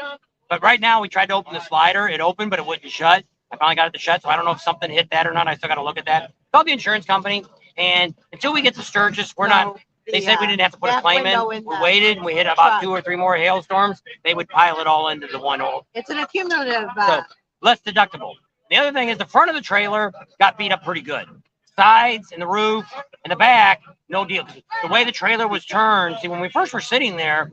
But right now we tried to open the slider. It opened, but it wouldn't shut. I finally got it to shut, so I don't know if something hit that or not. I still got to look at that. Called the insurance company, and until we get to Sturgis, we're not. They said we didn't have to put a claim in. We waited, and we hit about 2 or 3 more hailstorms. They would pile it all into the one hole. It's an accumulative. So less deductible. The other thing is the front of the trailer got beat up pretty good. Sides and the roof and the back, no deal. The way the trailer was turned, see, when we first were sitting there,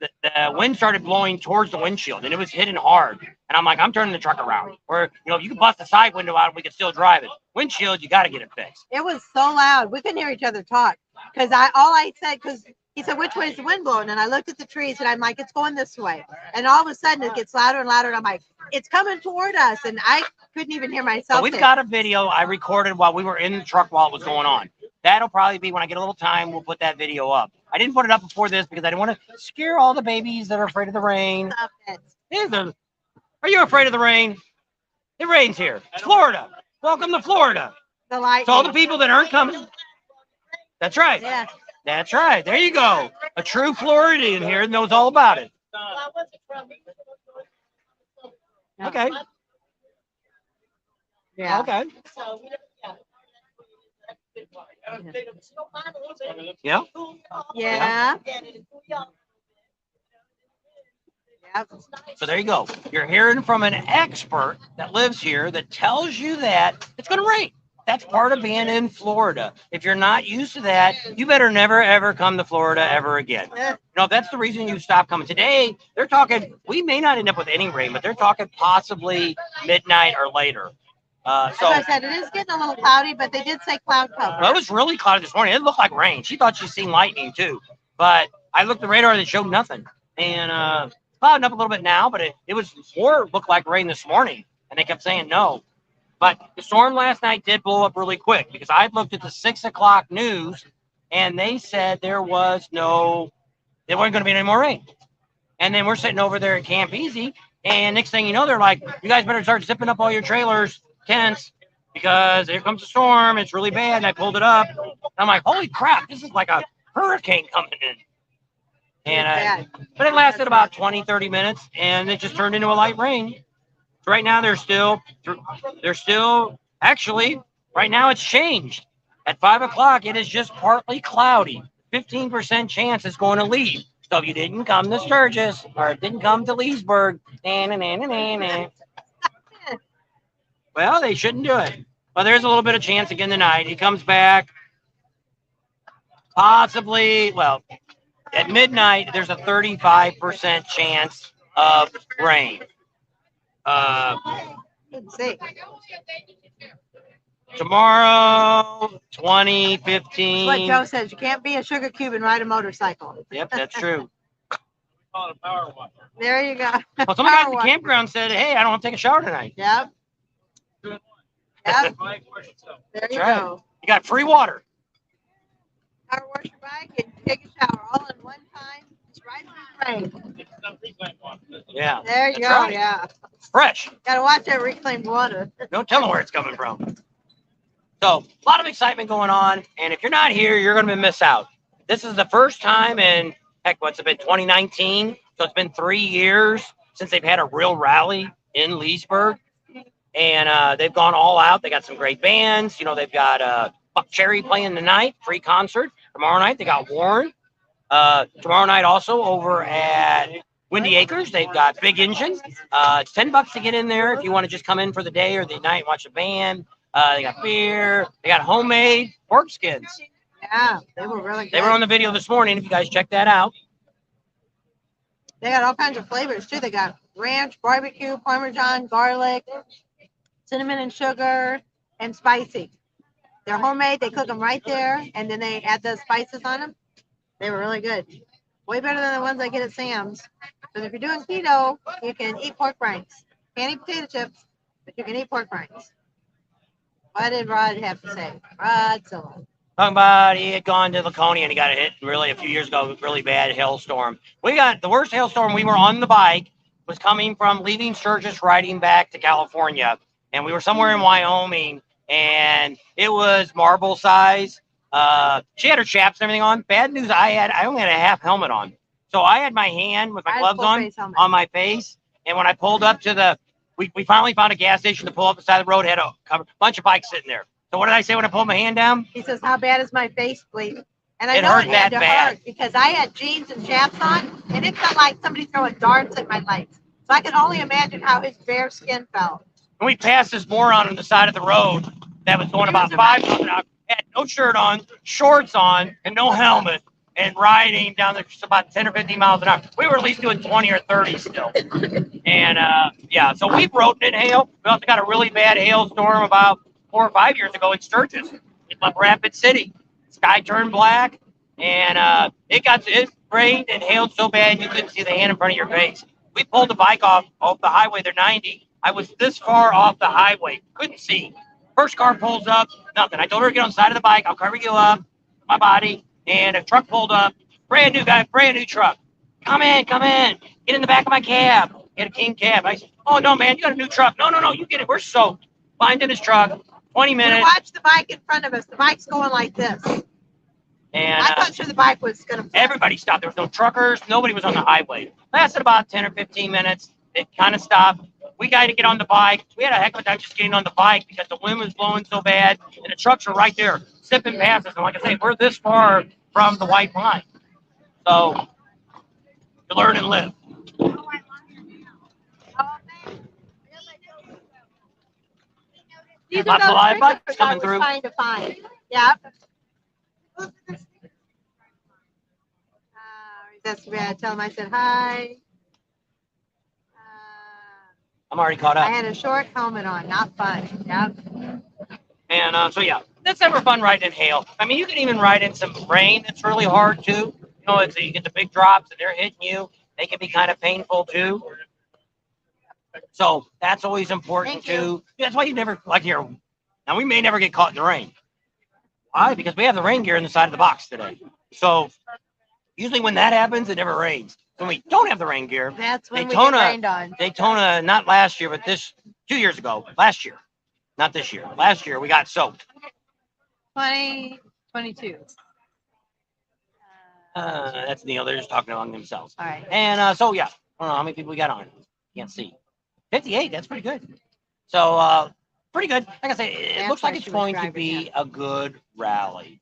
the wind started blowing towards the windshield, and it was hitting hard. And I'm like, I'm turning the truck around. Or, if you can bust the side window out, we can still drive it. Windshield, you got to get it fixed. It was so loud. We couldn't hear each other talk. Because I said, because he said, which way is the wind blowing? And I looked at the trees, and I'm like, it's going this way. And all of a sudden, it gets louder and louder. And I'm like, it's coming toward us. And I couldn't even hear myself. So we've got a video I recorded while we were in the truck while it was going on. That'll probably be when I get a little time, we'll put that video up. I didn't put it up before this because I didn't want to scare all the babies that are afraid of the rain. Are you afraid of the rain? It rains here. It's Florida. Welcome to Florida. The light. So all the people that aren't coming. That's right. Yeah. That's right. There you go. A true Floridian here knows all about it. Okay. Yeah. Okay. Yeah. Yeah. Yep. So there you go. You're hearing from an expert that lives here that tells you that it's going to rain. That's part of being in Florida. If you're not used to that, you better never, ever come to Florida ever again. You know, if that's the reason you stop coming. Today, they're talking, we may not end up with any rain, but they're talking possibly midnight or later. As So I said, it is getting a little cloudy, but they did say cloud cover. well, it was really cloudy this morning. It looked like rain. She thought she'd seen lightning too. But I looked at the radar and it showed nothing. And clouding up a little bit now, but it was more looked like rain this morning. And they kept saying no. But the storm last night did blow up really quick because I looked at the 6 o'clock news and they said there wasn't going to be any more rain. And then we're sitting over there at Camp Easy. And next thing you know, they're like, you guys better start zipping up all your trailers, tents, because here comes a storm. It's really bad. And I pulled it up. And I'm like, holy crap, this is like a hurricane coming in. And but it lasted about 20, 30 minutes and it just turned into a light rain. So right now they're still actually right now it's changed. At 5 o'clock, it is just partly cloudy. 15% chance it's going to leave. So if you didn't come to Sturgis or didn't come to Leesburg, well, they shouldn't do it. But there's a little bit of chance again tonight. He comes back possibly, well, at midnight, there's a 35% chance of rain. Let's see. Tomorrow, 2015. What Joe says, you can't be a sugar cube and ride a motorcycle. Yep, that's true. There you go. Well, some guys at the campground said, hey, I don't want to take a shower tonight. Yep. Yep. There you right. go. You got free water. Power wash your bike and take a shower all in one time. Just ride through the rain. Yeah. There you That's go. right. Yeah. Fresh. Gotta watch that reclaimed water. Don't tell them where it's coming from. So, a lot of excitement going on. And if you're not here, you're going to miss out. This is the first time in, heck, what's it been, 2019? So, it's been 3 years since they've had a real rally in Leesburg. And they've gone all out. They got some great bands. You know, they've got Buck Cherry playing tonight, free concert. Tomorrow night, they got Warren. Tomorrow night, also over at Windy Acres, they've got Big Engine. It's $10 to get in there if you want to just come in for the day or the night and watch a band. They got beer. They got homemade pork skins. Yeah, they were really good. They were on the video this morning. If you guys check that out. They got all kinds of flavors too. They got ranch, barbecue, parmesan, garlic, cinnamon and sugar, and spicy. They're homemade. They cook them right there, and then they add the spices on them. They were really good. Way better than the ones I get at Sam's. But if you're doing keto, you can eat pork rinds. Can't eat potato chips, but you can eat pork rinds. What did Rod have to say? Rod Silla. Talking about he had gone to Laconia and he got hit really a few years ago, really bad hailstorm. We got the worst hailstorm. We were on the bike, was coming from leaving Sturgis, riding back to California. And we were somewhere in Wyoming, and it was marble size. She had her chaps and everything on. Bad news, I only had a half helmet on. So I had my hand with my gloves on my face. And when I pulled up to we finally found a gas station to pull up the side of the road, had a bunch of bikes sitting there. So what did I say when I pulled my hand down? He says, how bad is my face bleed? And I It know hurt it had that to bad. hurt because I had jeans and chaps on, and it felt like somebody throwing darts at my legs. So I can only imagine how his bare skin felt. And we passed this moron on the side of the road that was going about 5 miles an hour, had no shirt on, shorts on, and no helmet, and riding down there just about 10 or 15 miles an hour. We were at least doing 20 or 30 still. And yeah, so we've rode in hail. We also got a really bad hailstorm about 4 or 5 years ago in Sturgis, in Rapid City. Sky turned black, and it rained and hailed so bad you couldn't see the hand in front of your face. We pulled the bike off the highway. They're 90. I was this far off the highway, couldn't see. First car pulls up, nothing. I told her to get on the side of the bike. I'll cover you up, my body. And a truck pulled up, brand new truck. Come in, get in the back of my cab. Get a King cab. I said, oh no, man, you got a new truck. No, you get it. We're soaked. Climbed in his truck. 20 minutes. Watch the bike in front of us. The bike's going like this. And I thought sure the bike was going to. Everybody stopped. There was no truckers. Nobody was on the highway. Lasted about 10 or 15 minutes. It kind of stopped. we got to get on the bike. We had a heck of a time just getting on the bike because the wind was blowing so bad, and the trucks are right there, sipping past us. And like I say, we're this far from the white line. So you learn and live. These are Lots of those live pictures bikes I coming was through. trying to find. Yep. That's where I tell him I said hi. I'm already caught I up. had a short helmet on, not fun. Yep. And so, yeah, that's never fun riding in hail. I mean, you can even ride in some rain that's really hard, too. You know, you get the big drops and they're hitting you. They can be kind of painful, too. So that's always important, too. That's why you never, like here, now we may never get caught in the rain. Why? Because we have the rain gear in the side of the box today. So usually when that happens, it never rains. When we don't have the rain gear, That's when Daytona- we get rained on. Daytona, not last year, but 2 years ago, last year, not this year. Last year, we got soaked. 2022. That's Neil. They're just talking among themselves. All right. And so, yeah, I don't know how many people we got on. Can't see. 58, that's pretty good. So, pretty good. Like I say, it That's looks why like it's she was going to driving be him. a good rally.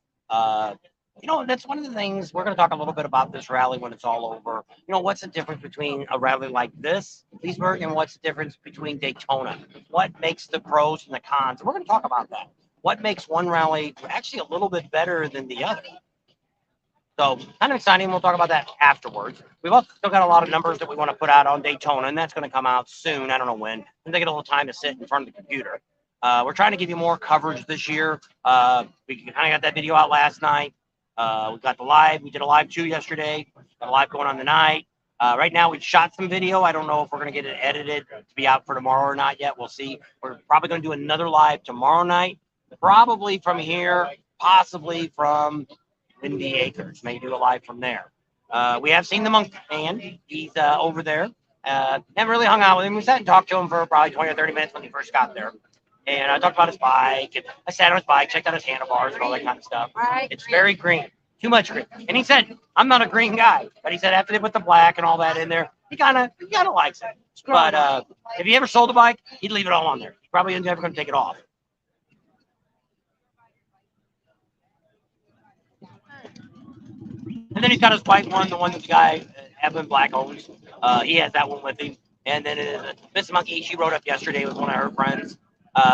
You know, that's one of the things we're going to talk a little bit about this rally when it's all over. You know, what's the difference between a rally like this, Leesburg, and what's the difference between Daytona? What makes the pros and the cons? And we're going to talk about that. What makes one rally actually a little bit better than the other? So, kind of exciting. We'll talk about that afterwards. We've also still got a lot of numbers that we want to put out on Daytona, and that's going to come out soon. I don't know when. And they get a little time to sit in front of the computer. We're trying to give you more coverage this year. We kind of got that video out last night. We got the live. We did a live 2 yesterday. Got a live going on tonight. Right now, we shot some video. I don't know if we're going to get it edited to be out for tomorrow or not yet. We'll see. We're probably going to do another live tomorrow night, probably from here, possibly from Windy Acres. Maybe do a live from there. We have seen the monkey man. He's over there. Never really hung out with him. We sat and talked to him for probably 20 or 30 minutes when he first got there. And I talked about his bike. And I sat on his bike, checked out his handlebars and all that kind of stuff. Right. It's very green. Too much green. And he said, I'm not a green guy. But he said after they put the black and all that in there, he kind of likes it. But if he ever sold a bike, he'd leave it all on there. He probably never going to take it off. And then he's got his white one, the one that the guy, Evan Black, owns. He has that one with him. And then Miss Monkey, she rode up yesterday with one of her friends.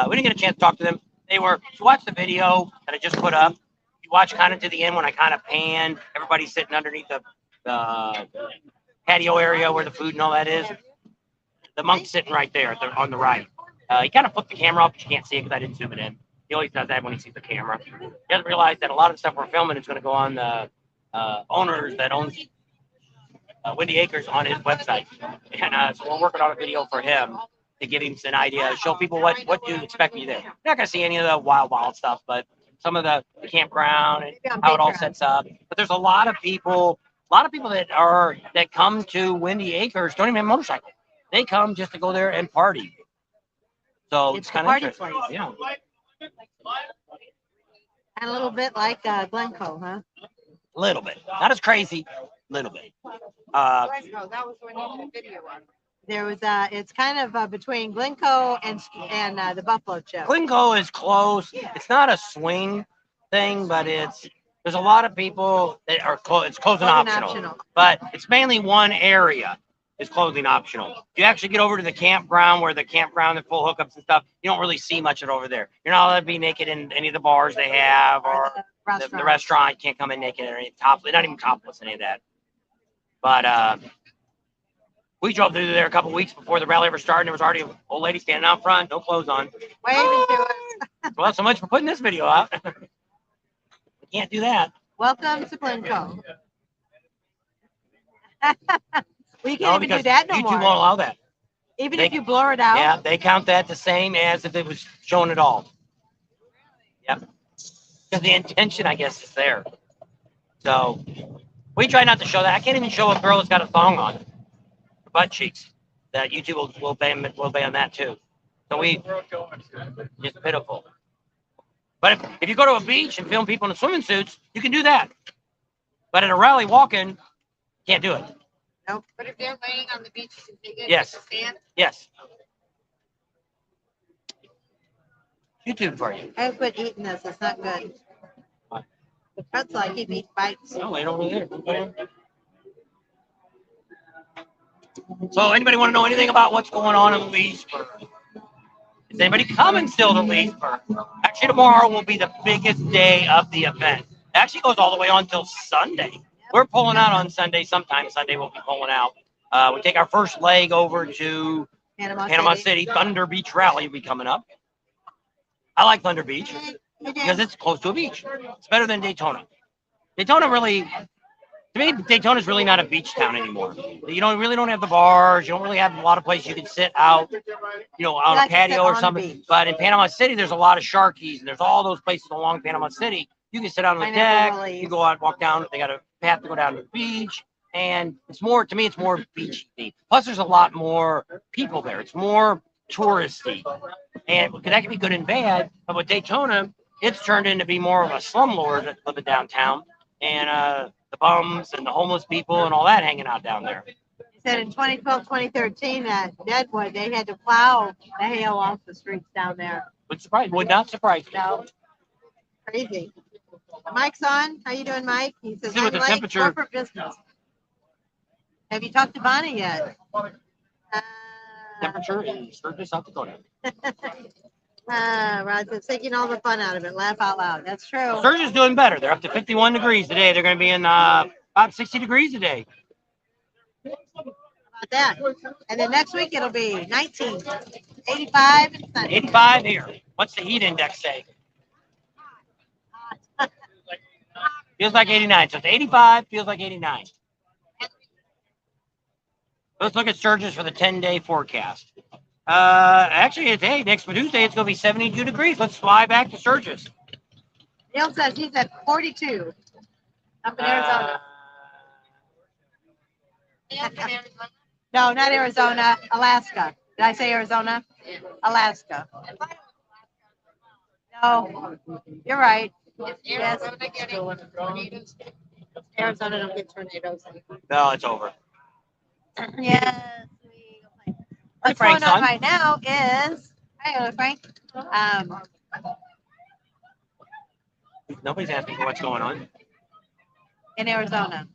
We didn't get a chance to talk to them. If you watch the video that I just put up, you watch kind of to the end when I kind of pan, everybody's sitting underneath the patio area where the food and all that is. The monk's sitting right there on the right. He kind of flipped the camera up, but you can't see it because I didn't zoom it in. He always does that when he sees the camera. He doesn't realize that a lot of the stuff we're filming is going to go on the owners that owns Windy Acres on his website. And so we're working on a video for him to give him an idea, show people what to expect me there. You're not going to see any of the wild stuff, but some of the campground and how it all sets up. But there's a lot of people that come to Windy Acres don't even have a motorcycle. They come just to go there and party. So it's kind of interesting. Place. Yeah. And a little bit like Glencoe, huh? A little bit. Not as crazy. Little bit. That was when you did the video on. There was it's kind of between Glencoe and the Buffalo Chill. Glencoe is close. It's not a swing thing, but there's a lot of people that are it's closing optional. But it's mainly one area is closing optional. You actually get over to the campground where the full hookups and stuff, you don't really see much of it over there. You're not allowed to be naked in any of the bars they have or the restaurant. You can't come in naked or any topless, not even topless, any of that. But we drove through there a couple weeks before the rally ever started. There was already an old lady standing out front, no clothes on. Waving to us. Well, so much for putting this video out. We can't do that. Welcome to Glencoe. We can't even do that no YouTube more. won't allow that. Even if you blur it out. Yeah, they count that the same as if it was shown at all. Yep. Because the intention, I guess, is there. So we try not to show that. I can't even show a girl that's got a thong on. Her butt cheeks. That YouTube will ban that too. So it's pitiful. But if you go to a beach and film people in swimming suits, you can do that. But at a rally walking, can't do it. Nope. But if they're laying on the beach, you can take it. Yes. Stand. Yes. YouTube for you. I quit eating this. It's not good. The pretzel, I keep eating bites. Oh, wait over there. Okay. So, anybody want to know anything about what's going on in Leesburg? Is anybody coming still to Leesburg? Actually, tomorrow will be the biggest day of the event. It actually goes all the way on till Sunday. We're pulling out on Sunday. Sometime Sunday we'll be pulling out. We take our first leg over to Panama City. Thunder Beach Rally will be coming up. I like Thunder Beach because it's close to a beach. It's better than Daytona. Daytona really, to me, Daytona is really not a beach town anymore. You really don't have the bars. You don't really have a lot of places you can sit out, on a patio or something. But in Panama City, there's a lot of Sharkies, and there's all those places along Panama City. You can sit out on the deck. You go out, walk down. They got a path to go down to the beach, and it's more beachy. Plus, there's a lot more people there. It's more touristy, and that can be good and bad. But with Daytona, it's turned into be more of a slumlord of the downtown, and the bums and the homeless people and all that hanging out down there. He said in 2012, 2013 at Deadwood, they had to plow the hail off the streets down there. Would not surprise me. No. Crazy. Mike's on. How you doing, Mike? He says, See what the temperature. Corporate business. Have you talked to Bonnie yet? Temperature in Sturgis, South Dakota. Rod says, taking all the fun out of it. Laugh out loud. That's true. Sturgis is doing better. They're up to 51 degrees today. They're going to be in about 60 degrees today. About that. And then next week it'll be 19, 85, and sunny. 85 here. What's the heat index say? Feels like 89. So it's 85, feels like 89. Let's look at Sturgis for the 10-day forecast. Actually, next Tuesday, it's going to be 72 degrees. Let's fly back to Sturgis. Neil says he's at 42 up in Arizona. No, not Arizona, Alaska. Did I say Arizona? Alaska. No, you're right. Yes. Arizona don't get tornadoes. No, it's over. Yes. What's Frank's going on on. right now is, hi, Frank. Nobody's asking what's going on. In Arizona.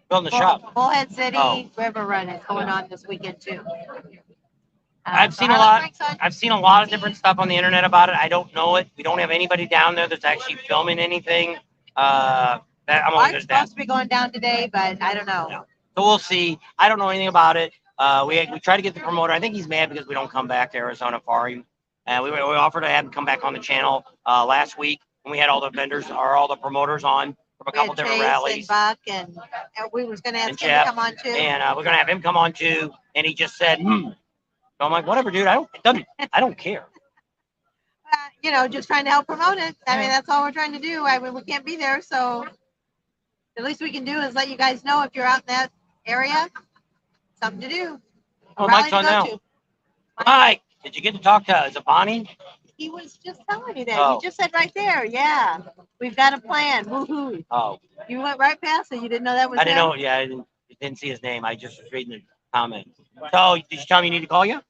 Building the shop. Bullhead City Oh. River Run is going on this weekend too. I've seen a lot. I've seen a lot of different stuff on the internet about it. I don't know it. We don't have anybody down there that's actually filming anything. I'm I'm supposed to be going down today, but I don't know. Yeah. So we'll see. I don't know anything about it. We tried to get the promoter. I think he's mad because we don't come back to Arizona for him. And we offered to have him come back on the channel last week when we had all the vendors or all the promoters on from a couple different rallies. And Buck and we was going to ask him Jeff, to come on too. And we're going to have him come on too. And he just said, So I'm like, whatever, dude. I don't care. Just trying to help promote it. I mean, that's all we're trying to do. I mean, we can't be there, so the least we can do is let you guys know if you're out in that area. Something to do. Oh, Mike's on now. Mike, did you get to talk to is it Bonnie? He was just telling me that. Oh. He just said right there, yeah. We've got a plan. Woohoo. Oh. You went right past it. You didn't know that was I didn't him? know. Yeah, I didn't see his name. I just was reading the comment. So, did you tell me you need to call you?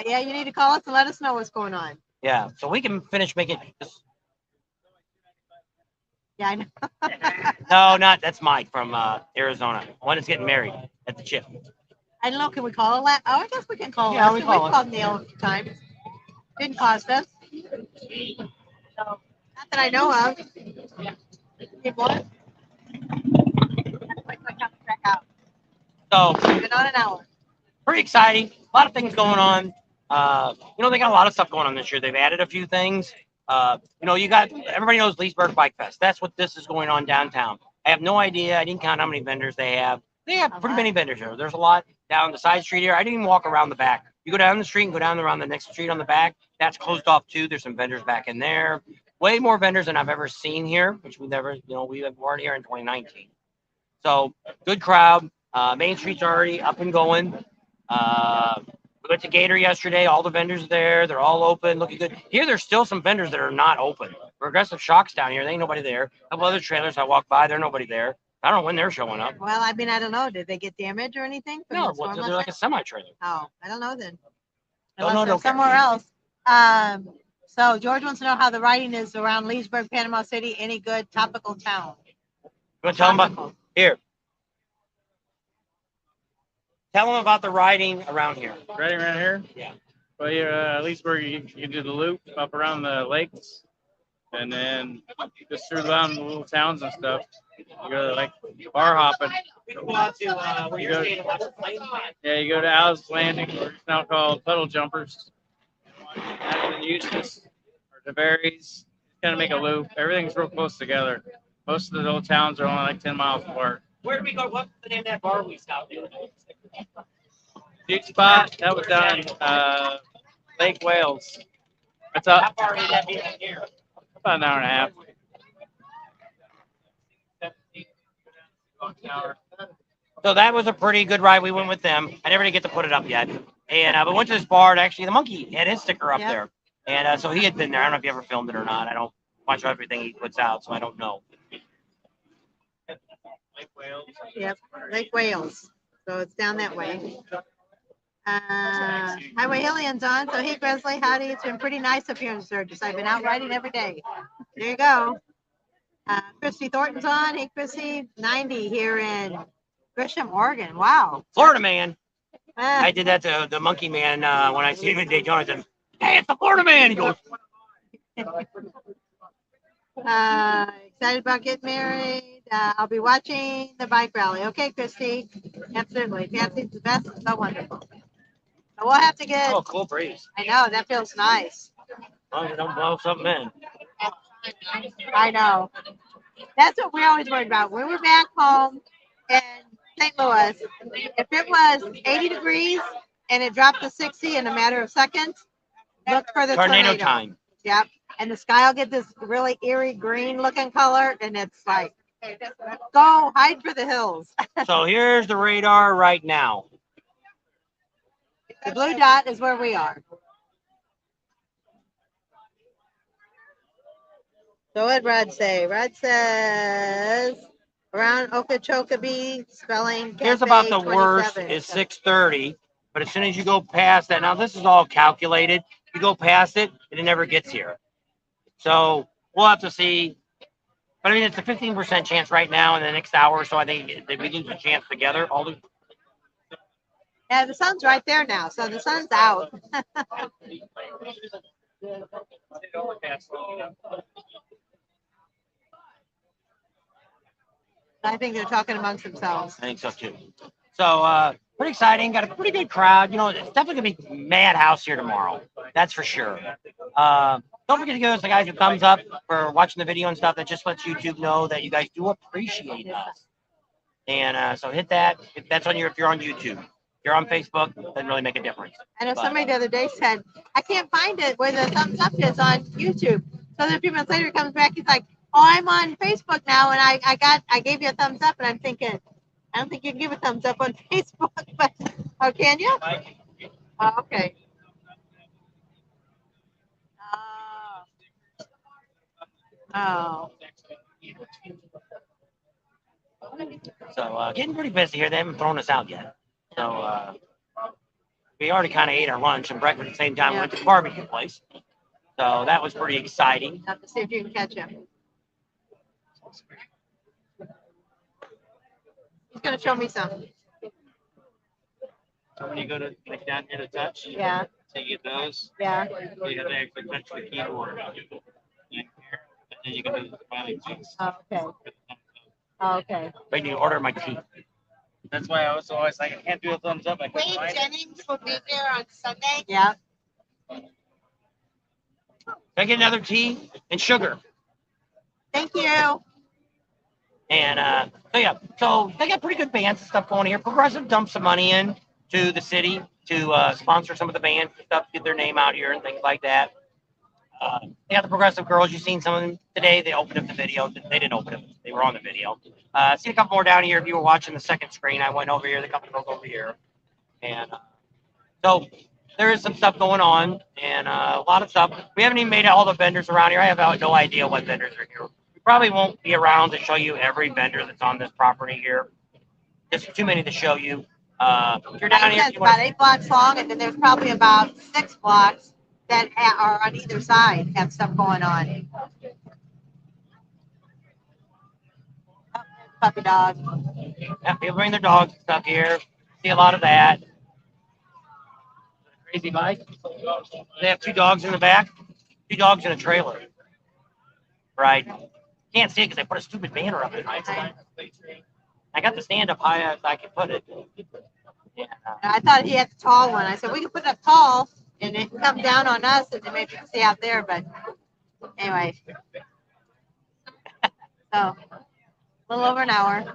Yeah, you need to call us and let us know what's going on. Yeah, so we can finish making this. Yeah, I know. That's Mike from Arizona. One that's getting married at the chip. I don't know. Can we call it? I guess we can call Yeah, it. we call We've called Neil a few times. Didn't cost us. So, not that I know of. It was. So, Been on an hour. pretty exciting. A lot of things going on. They got a lot of stuff going on this year. They've added a few things. Everybody knows Leesburg BikeFest. That's what this is going on downtown. I have no idea. I didn't count how many vendors they have. They have pretty many vendors here. There's a lot down the side street here. I didn't even walk around the back. You go down the street and go down around the next street on the back. That's closed off too. There's some vendors back in there. Way more vendors than I've ever seen here, which we weren't here in 2019. So good crowd. Main Street's already up and going. We went to Gator yesterday. All the vendors there. They're all open, looking good. Here, there's still some vendors that are not open. Progressive Shocks down here. There ain't nobody there. A couple other trailers I walk by. There's nobody there. I don't know when they're showing up. Well, I mean, I don't know. Did they get damaged or anything? No, they're like a semi-trailer. Oh, I don't know then. Don't know, Unless they're don't care. somewhere else. So George wants to know how the riding is around Leesburg, Panama City. Any good topical town? You want to tell them about here? Tell them about the riding around here. Right around here. Yeah. Well, Leesburg, you do the loop up around the lakes, and then just through down the little towns and stuff. You go to like bar hopping. We can go out to where You you're go- staying and watch the plane. Yeah, you go to Alice Landing, or it's now called Puddle Jumpers. Addison Eustis or DeBerry's. Kind of make a loop. Everything's real close together. Most of the little towns are only like 10 miles apart. Where did we go? What's the name of that bar we stopped at? Big spot, that was down in Lake Wales. That's How up far is that from here? about an hour and a half. So that was a pretty good ride. We went with them. I never did get to put it up yet. And but went to this bar. And actually, the monkey had his sticker up Yep. there. And so he had been there. I don't know if he ever filmed it or not. I don't watch everything he puts out, so I don't know. Lake Wales. Yep, Lake Wales. So it's down that way. Highway Hillian's on. So hey, Grizzly, howdy. It's been pretty nice up here in Sturgis. I've been out riding every day. There you go. Christy Thornton's on. Hey, Christy, 90 here in Grisham, Oregon. Wow. Florida man. Ah, I did that to the monkey man when I see him in Daytona. I said, "Hey, it's the Florida man." He goes, excited about getting married. I'll be watching the bike rally. Okay, Christy. Absolutely. Fancy's the best. It's so wonderful. So we'll have to get. "Oh, cool breeze. I know that feels nice. Well, you don't blow something in." I know. That's what we always worried about. When we're back home in St. Louis, if it was 80 degrees and it dropped to 60 in a matter of seconds, look for the Tornado time. Yep. And the sky will get this really eerie green looking color, and it's like, go hide for the hills. So here's the radar right now. The blue dot is where we are. So what did Rod say? Rod says around Okeechobee, spelling. Here's Cafe about the worst 27. is 6:30, but as soon as you go past that, now this is all calculated. You go past it, and it never gets here. So we'll have to see. But I mean, it's a 15% chance right now in the next hour, so I think that we lose a chance together. Yeah, the sun's right there now, so the sun's out. I think they're talking amongst themselves. I think so too. So pretty exciting. Got a pretty good crowd. You know, it's definitely gonna be madhouse here tomorrow. That's for sure. Don't forget to give us the guys a thumbs up for watching the video and stuff. That just lets YouTube know that you guys do appreciate us. And so hit that. If that's on if you're on YouTube. If you're on Facebook, it doesn't really make a difference. I know somebody the other day said, I can't find it where the thumbs up is on YouTube. So then a few minutes later he comes back, he's like, oh, I'm on Facebook now, and I gave you a thumbs up, and I'm thinking, I don't think you can give a thumbs up on Facebook, but oh, can you? Oh, okay. Oh. So getting pretty busy here. They haven't thrown us out yet. So we already kind of ate our lunch and breakfast at the same time. We went to the barbecue place. So that was pretty exciting. Have to see if you can catch him. He's going to show me something. So when you go to like down here to touch, Yeah. so you get those. Yeah. You have to actually touch the keyboard. And then you can do the smiling face. Oh, okay. Oh, okay. But you order my tea. That's why I was always like, I can't do a thumbs up. I couldn't Wade find it. Jennings will be there on Sunday. Yeah. Can I get another tea and sugar? Thank you. And so yeah, so they got pretty good bands and stuff going here. Progressive dumped some money in to the city to sponsor some of the bands and stuff, get their name out here and things like that. They got the Progressive Girls. You've seen some of them today. They opened up the video. They didn't open it. They were on the video. See a couple more down here. If you were watching the second screen, I went over here. The couple girls over here. And so there is some stuff going on and a lot of stuff. We haven't even made all the vendors around here. I have no idea what vendors are here. We probably won't be around to show you every vendor that's on this property here. Just too many to show you. If you're down here, It's about 8 blocks long, and then there's probably about 6 blocks that are on either side have stuff going on. Puppy dog. Yeah, people bring their dogs and stuff here. See a lot of that. Crazy bike. They have 2 dogs in the back, 2 dogs in a trailer. Right. Can't see it because they put a stupid banner up in my side. I got the stand up high as I can put it. Yeah. I thought he had the tall one. I said we can put it up tall and it can come down on us and then maybe you can see out there. But anyway, so a little over an hour.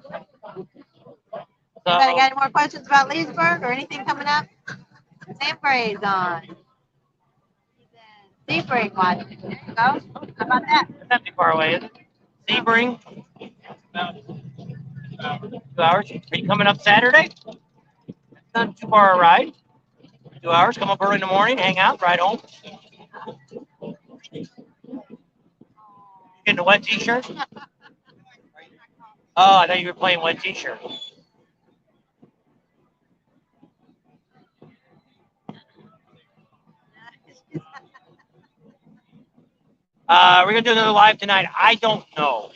Anybody got any more questions about Leesburg or anything coming up? Sam Gray's on. Sebring watching. There you go. How about that? It's not too far away, is it? Sebring. 2 hours. Are you coming up Saturday? Not too far a ride. 2 hours. Come up early in the morning, hang out, ride home. Getting a wet t-shirt? Oh, I thought you were playing wet t-shirt. We're gonna do another live tonight. I don't know.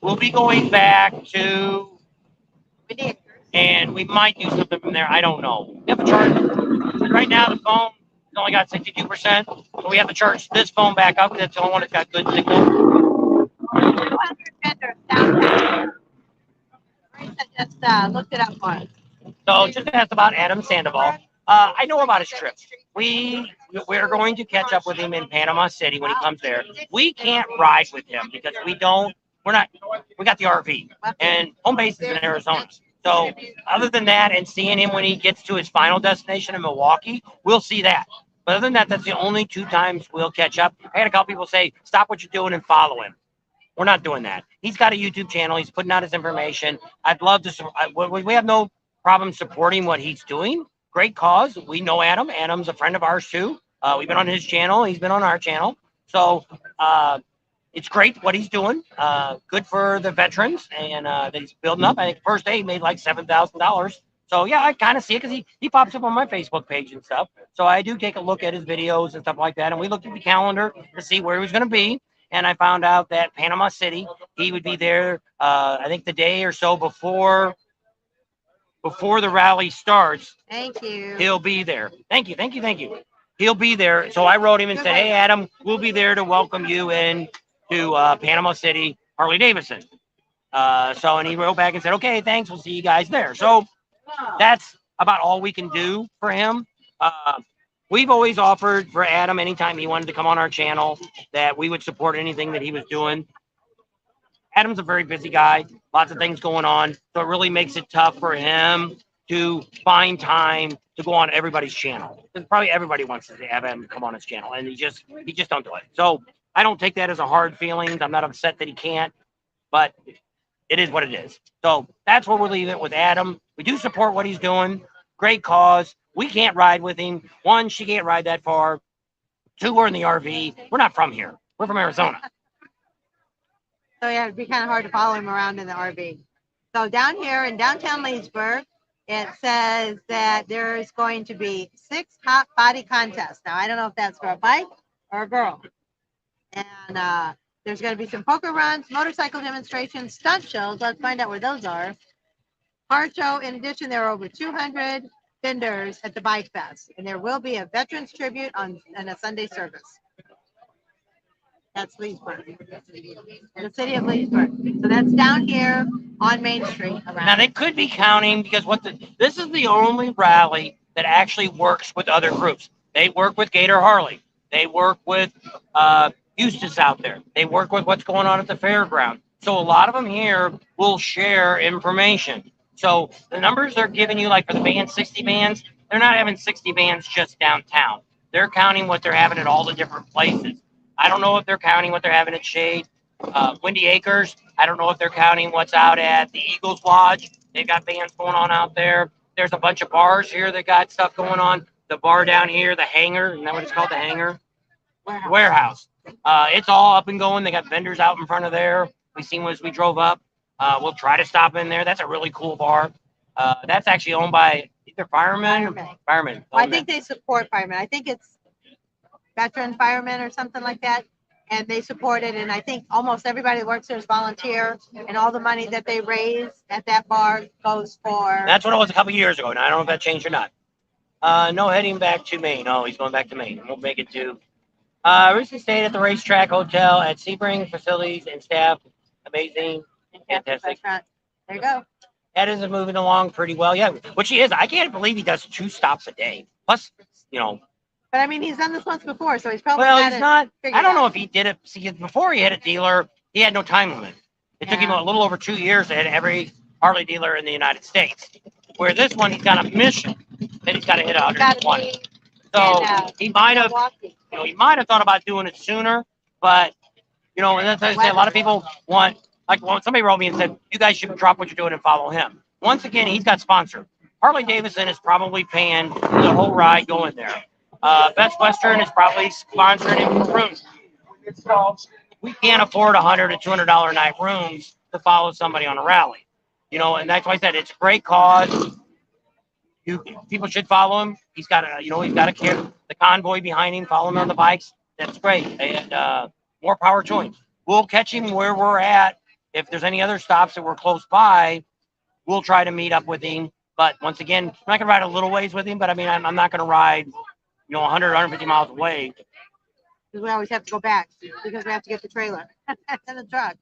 We'll be going back to, and we might do something from there. I don't know. We have to charge. Right now, the phone has only got 62%, so we have to charge this phone back up because it's the only one that's got good signal. Just looked it up once. So just asked about Adam Sandoval. I know about his trip. We're going to catch up with him in Panama City when he comes there. We can't ride with him because we got the RV and home base is in Arizona. So other than that and seeing him when he gets to his final destination in Milwaukee, we'll see that. But other than that, that's the only 2 times we'll catch up. I had a couple people say, stop what you're doing and follow him. We're not doing that. He's got a YouTube channel. He's putting out his information. I'd love to. We have no problem supporting what he's doing. Great cause. We know Adam. Adam's a friend of ours too. We've been on his channel. He's been on our channel. So it's great what he's doing. Good for the veterans and that he's building up. I think first day he made like $7,000. So yeah, I kind of see it because he pops up on my Facebook page and stuff. So I do take a look at his videos and stuff like that. And we looked at the calendar to see where he was going to be. And I found out that Panama City, he would be there, I think the day or so before the rally starts. Thank you. He'll be there. Thank you. He'll be there. So I wrote him and said, hey, Adam, we'll be there to welcome you in to Panama City, Harley Davidson. And he wrote back and said, okay, thanks. We'll see you guys there. So that's about all we can do for him. We've always offered for Adam anytime he wanted to come on our channel that we would support anything that he was doing. Adam's a very busy guy, lots of things going on, so it really makes it tough for him to find time to go on everybody's channel. Because probably everybody wants to have him come on his channel, and he just don't do it. So I don't take that as a hard feeling. I'm not upset that he can't, but it is what it is. So that's where we'll leave it with Adam. We do support what he's doing. Great cause. We can't ride with him. 1, she can't ride that far. 2, we're in the RV. We're not from here. We're from Arizona. So yeah, it'd be kind of hard to follow him around in the RV. So down here in downtown Leesburg, it says that there's going to be 6 hot body contests. Now, I don't know if that's for a bike or a girl. And there's going to be some poker runs, motorcycle demonstrations, stunt shows. Let's find out where those are. Car show. In addition, there are over 200 vendors at the BikeFest, and there will be a veterans tribute and a Sunday service. That's Leesburg, the city of Leesburg. So that's down here on Main Street. Now they could be counting because this is the only rally that actually works with other groups. They work with Gator Harley. They work with Eustace out there. They work with what's going on at the fairground. So a lot of them here will share information. So the numbers they're giving you, like for the band, 60 bands, they're not having 60 bands just downtown. They're counting what they're having at all the different places. I don't know if they're counting what they're having at Shade, Windy Acres. I don't know if they're counting what's out at the Eagles Lodge. They've got bands going on out there. There's a bunch of bars here that got stuff going on. The bar down here, the Hangar, isn't that what it's called, the Hangar? Warehouse. It's all up and going. They got vendors out in front of there. We seen as we drove up. We'll try to stop in there. That's a really cool bar. That's actually owned by either firemen. Well, I think they support firemen. I think it's veteran firemen or something like that. And they support it. And I think almost everybody that works there is volunteer. And all the money that they raise at that bar goes for. That's what it was a couple years ago. Now, I don't know if that changed or not. No, heading back to Maine. Oh, he's going back to Maine. We'll make it to. Recently stayed at the racetrack hotel at Sebring. Facilities and staff amazing. Fantastic. There you go. Ed is moving along pretty well. Yeah, which he is. I can't believe he does 2 stops a day. Plus, you know. But I mean, he's done this once before, so he's probably Well, got he's it not. figured I don't know out. if he did it. See, before he had a dealer, he had no time limit. It took him Yeah. a little over 2 years to hit every Harley dealer in the United States. Where this one, he's got a mission that he's got to hit Gotta 120. be So in, he might have, Milwaukee. he might have thought about doing it sooner, but and that's what I say. A lot of people want, like, when somebody wrote me and said, "You guys should drop what you're doing and follow him." Once again, he's got sponsored. Harley Davidson is probably paying the whole ride going there. Best Western is probably sponsoring him for rooms. We can't afford $100 to $200 a night rooms to follow somebody on a rally, and that's why I said it's a great cause. People should follow him. He's got the convoy behind him, follow him on the bikes. That's great, and more power to him. We'll catch him where we're at. If there's any other stops that we're close by, we'll try to meet up with him. But once again, I'm not gonna ride a little ways with him. But I mean, I'm not gonna ride, 100, 150 miles away. Because we always have to go back because we have to get the trailer and the truck.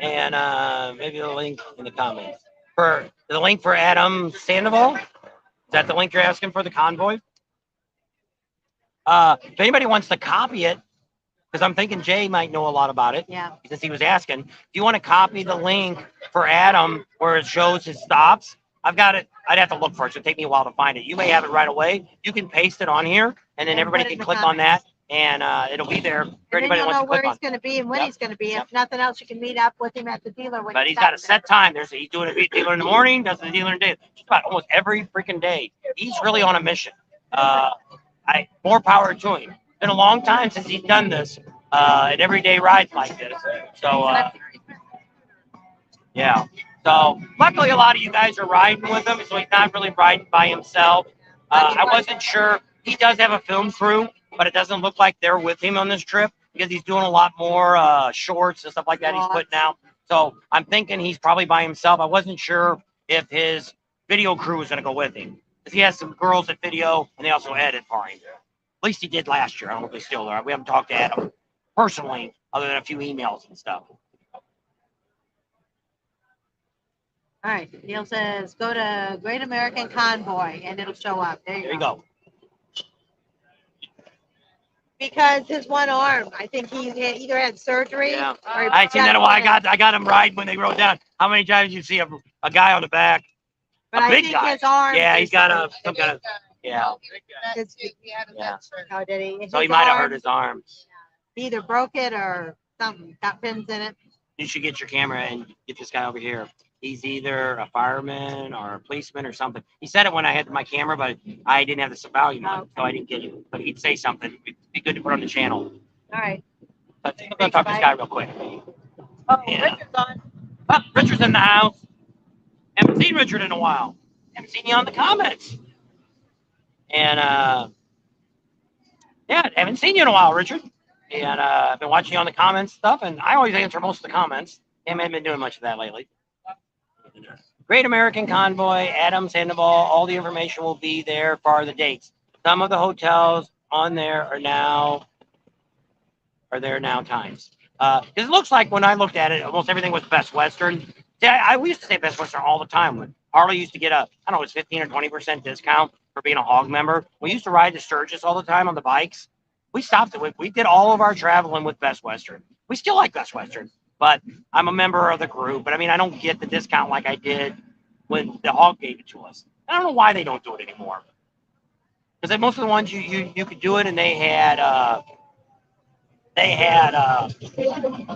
And maybe the link in the comments for the link for Adam Sandoval. Is that the link you're asking for the convoy? If anybody wants to copy it, because I'm thinking Jay might know a lot about it. Yeah. Since he was asking, if you want to copy the link for Adam where it shows his stops, I've got it. I'd have to look for it. So it'll take me a while to find it. You may have it right away. You can paste it on here, and then And everybody put it can in the click on that, and it'll be there for And then anybody you'll that wants know to where click he's on. going to be and when Yep. he's going to be. Yep. If nothing else, you can meet up with him at the dealer. When But he he's got a stops set time. He's doing a dealer in the morning, does the dealer in the day. Just about almost every freaking day. He's really on a mission. More power to him. It's been a long time since he's done this, an everyday ride like this. So, yeah. So, luckily, a lot of you guys are riding with him, so he's not really riding by himself. I wasn't sure. He does have a film crew, but it doesn't look like they're with him on this trip because he's doing a lot more shorts and stuff like that he's putting out. So, I'm thinking he's probably by himself. I wasn't sure if his video crew was going to go with him because he has some girls that video and they also edit for him. At least he did last year. I don't know if they still are. We haven't talked to Adam personally other than a few emails and stuff. All right. Neil says, go to Great American Convoy and it'll show up. There There you you go. go. Because his one arm, I think he either had surgery Yeah. or he I seen that. got I got him riding when they wrote down. How many times you see a guy on the back? But a I big think guy. his arm. Yeah, he's got is- some kind of yeah. It's- Yeah. Oh, did he? So he His might have arm, hurt his arm. he either broke it or something. Got pins in it. You should get your camera and get this guy over here. He's either a fireman or a policeman or something. He said it when I had my camera, but I didn't have the volume on, so I didn't get it. But he'd say something. It'd be good to put on the channel. All right. But I'm gonna talk to this guy real quick. Oh, Yeah. Richard's on. Oh, Richard's in the house. Haven't seen Richard in a while. Haven't seen you on the comments. And yeah, haven't seen you in a while, Richard. And I've been watching you on the comments stuff, and I always answer most of the comments. Haven't been doing much of that lately. Great American Convoy, Adam Sandoval, all the information will be there for the dates. Some of the hotels on there are there now times. It looks like when I looked at it, almost everything was Best Western. See, we used to say Best Western all the time. When Harley used to get it was 15 or 20% discount for being a hog member. We used to ride to Sturgis all the time on the bikes. We stopped it. We did all of our traveling with Best Western. We still like Best Western, but I'm a member of the group. But I mean, I don't get the discount like I did when the hog gave it to us. I don't know why they don't do it anymore. Because most of the ones you could do it, and they had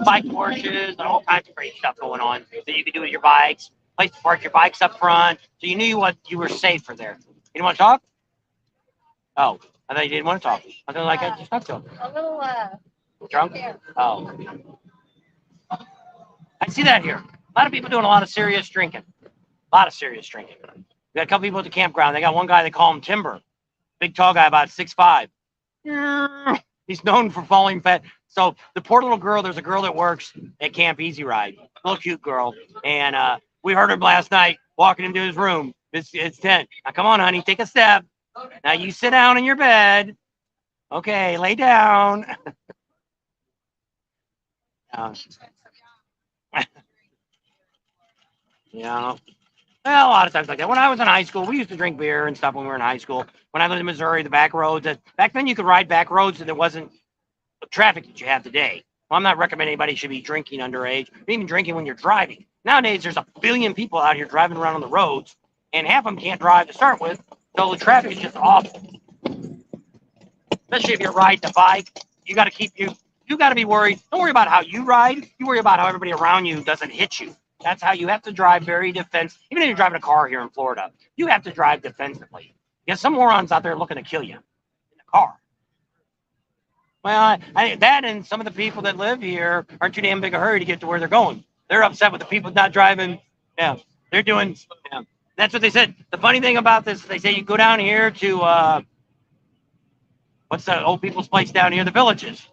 bike Porsches and all kinds of great stuff going on that you could do with your bikes. Place to park your bikes up front, so you knew you were safer there. You didn't want to talk? Oh, I thought you didn't want to talk. I thought I just talked to him. A little Drunk? Oh. I see that here. A lot of people doing a lot of serious drinking. A lot of serious drinking. We got a couple people at the campground. They got one guy, they call him Timber. Big tall guy, about 6'5". He's known for falling fat. So the poor little girl, there's a girl that works at Camp Easy Ride, little cute girl, and we heard her last night walking into his room. It's 10. Now come on, honey, take a step. Now you sit down in your bed. Okay, lay down. You know, well, a lot of times like that. When I was in high school, we used to drink beer and stuff when we were in high school. When I lived in Missouri, the back roads. Back then, you could ride back roads, and there wasn't the traffic that you have today. Well, I'm not recommending anybody should be drinking underage, or even drinking when you're driving. Nowadays, there's a billion people out here driving around on the roads, and half of them can't drive to start with, so the traffic is just awful. Especially if you're riding a bike, you got to you got to be worried. Don't worry about how you ride. You worry about how everybody around you doesn't hit you. That's how you have to drive very defensive. Even if you're driving a car here in Florida, you have to drive defensively. Because some morons out there looking to kill you in the car. Well, that and some of the people that live here aren't too damn big a hurry to get to where they're going. They're upset with the people not driving. Yeah, they're doing. Yeah. That's what they said. The funny thing about this, they say you go down here to what's that old people's place down here, the Villages.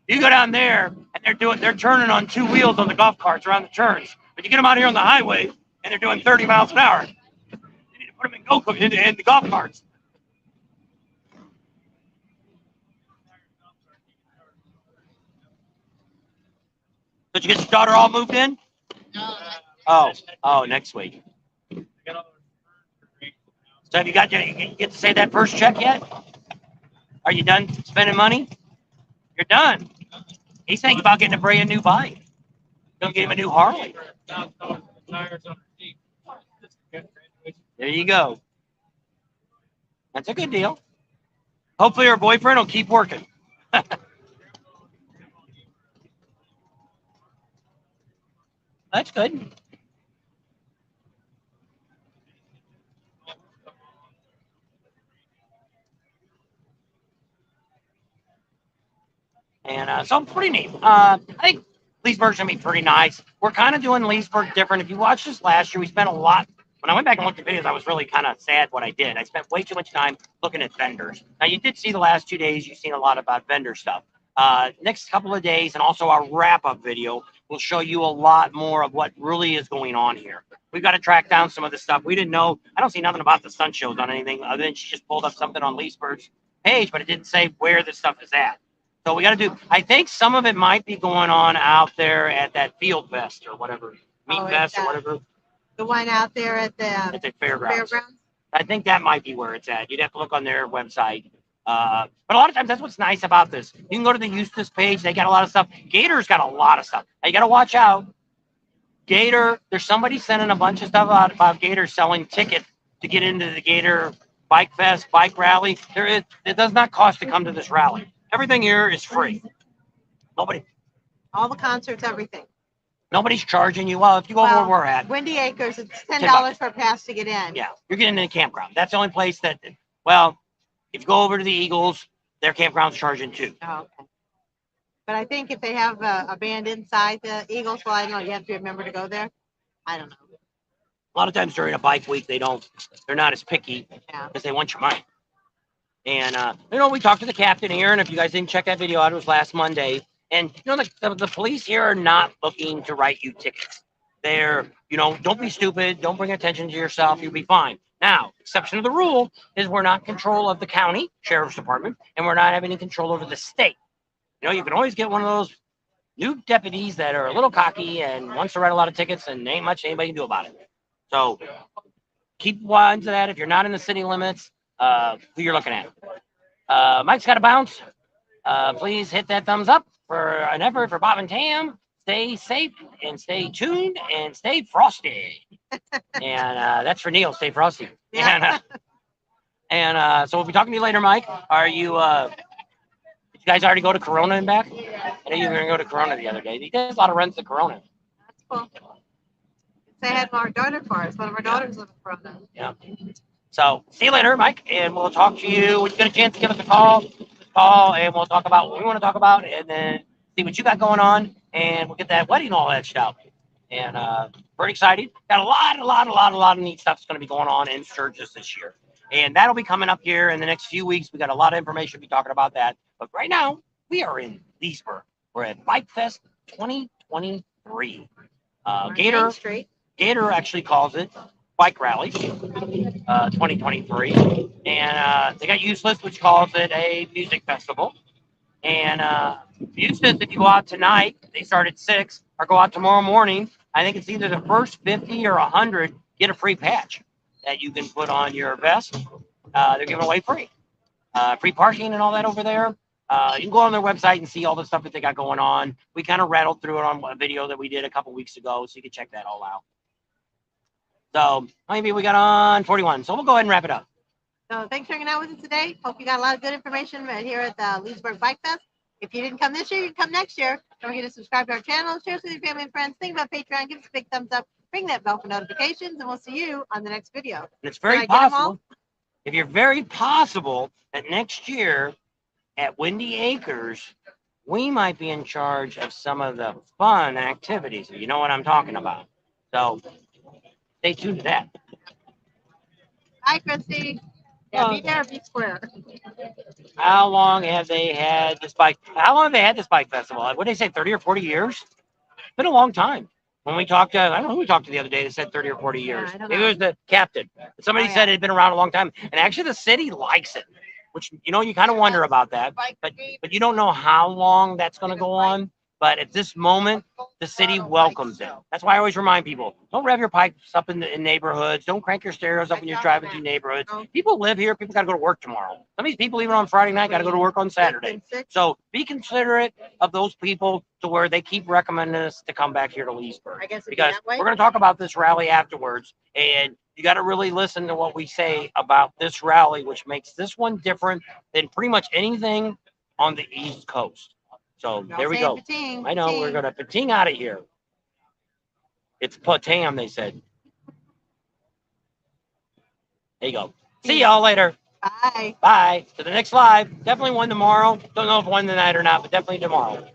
You go down there and they're turning on two wheels on the golf carts around the turns. But you get them out here on the highway and they're doing 30 miles an hour. You need to put them in the golf carts. Did you get your daughter all moved in? Oh, next week. So have you get to say that first check yet? Are you done spending money? You're done. He's thinking about getting a brand new bike. Gonna get him a new Harley. There you go. That's a good deal. Hopefully her boyfriend will keep working. That's good. And so pretty neat. I think Leesburg's gonna be pretty nice. We're kind of doing Leesburg different. If you watched this last year, we spent a lot. When I went back and looked at videos, I was really kind of sad what I did. I spent way too much time looking at vendors. Now you did see the last 2 days. You've seen a lot about vendor stuff. Next couple of days, and also our wrap-up video will show you a lot more of what really is going on here. We've got to track down some of the stuff we didn't know. I don't see nothing about the stunt shows on anything other than she just pulled up something on Leesburg's page, but it didn't say where this stuff is at. So we got to do. I think some of it might be going on out there at that Field Fest or whatever, Meat Fest or whatever. The one out there at the fairgrounds. I think that might be where it's at. You'd have to look on their website. But a lot of times, that's what's nice about this. You can go to the Eustis page. They got a lot of stuff. Gator's got a lot of stuff. Now, you got to watch out. Gator, there's somebody sending a bunch of stuff out about Gator selling tickets to get into the Gator BikeFest, bike rally. It does not cost to come to this rally. Everything here is free. All the concerts, everything. Nobody's charging you. Well, if you go where we're at. Windy Acres, it's $10 for a pass to get in. Yeah, you're getting in a campground. That's the only place that, well, if you go over to the Eagles, their campground's charging too. Oh, okay. But I think if they have a band inside the Eagles, well, I don't know, you have to remember to go there. I don't know. A lot of times during a bike week, they're not as picky because they want your money. And, we talked to the captain here, and if you guys didn't check that video out, it was last Monday. And, the police here are not looking to write you tickets. They're, don't be stupid. Don't bring attention to yourself. You'll be fine. Now, exception to the rule is we're not in control of the county sheriff's department, and we're not having any control over the state. You can always get one of those new deputies that are a little cocky and wants to write a lot of tickets, and ain't much anybody can do about it. So keep on to that. If you're not in the city limits, who you're looking at. Mike's got to bounce. Please hit that thumbs up for an effort for Bob and Tam. Stay safe and stay tuned and stay frosty. And that's for Neil. Stay frosty. Yeah. So we'll be talking to you later, Mike. Are you? Did you guys already go to Corona and back? I know you were going to go to Corona the other day. He does a lot of runs to Corona. That's cool. They had our daughter for us. One of our daughters lives in Corona. Yeah. So see you later, Mike, and we'll talk to you. When you get a chance to give us a call, and we'll talk about what we want to talk about, and then see what you got going on, and we'll get that wedding all etched out. And pretty excited. Got a lot of neat stuff that's going to be going on in Sturgis this year. And that'll be coming up here in the next few weeks. We got a lot of information to be talking about that. But right now, we are in Leesburg. We're at BikeFest 2023. On Gator Main Street. Gator actually calls it Bike Rally 2023. And they got Useless, which calls it a music festival. And Useless, if you go out tonight, they start at 6, or go out tomorrow morning. I think it's either the first 50 or 100 get a free patch that you can put on your vest. They're giving away free. Free parking and all that over there. You can go on their website and see all the stuff that they got going on. We kind of rattled through it on a video that we did a couple weeks ago, so you can check that all out. So maybe we got on 41. So we'll go ahead and wrap it up. So thanks for hanging out with us today. Hope you got a lot of good information right here at the Leesburg Bike Fest. If you didn't come this year, you can come next year. Don't forget to subscribe to our channel, share us with your family and friends. Think about Patreon, give us a big thumbs up, ring that bell for notifications, and we'll see you on the next video. And it's Did I very get 'em all? possible, if you're very possible, that next year at Windy Acres, we might be in charge of some of the fun activities. You know what I'm talking about. So stay tuned to that. Bye, Christy. Yeah, be there, be square. How long have they had this bike? How long have they had this bike festival? What did they say, 30 or 40 years? It's been a long time. When we talked to, I don't know who we talked to the other day that said 30 or 40 Yeah, years. I don't Maybe know. it was the captain. Somebody Oh, said yeah. it had been around a long time. And actually the city likes it, which, you know, you kind of wonder about that. But you don't know how long that's going to go on. But at this moment, the city welcomes it. That's why I always remind people, don't rev your pipes up in neighborhoods. Don't crank your stereos up when you're driving through neighborhoods. People live here. People got to go to work tomorrow. Some of these people, even on Friday night, got to go to work on Saturday. So be considerate of those people to where they keep recommending us to come back here to Leesburg. I guess it'd be Because that way. we're going to talk about this rally afterwards. And you got to really listen to what we say about this rally, which makes this one different than pretty much anything on the East Coast. So Y'all there we say go. pating, I know we're pating. gonna pating out of here. It's patam, they said. There you go. See y'all later. Bye. Bye. To the next live. Definitely one tomorrow. Don't know if one tonight or not, but definitely tomorrow.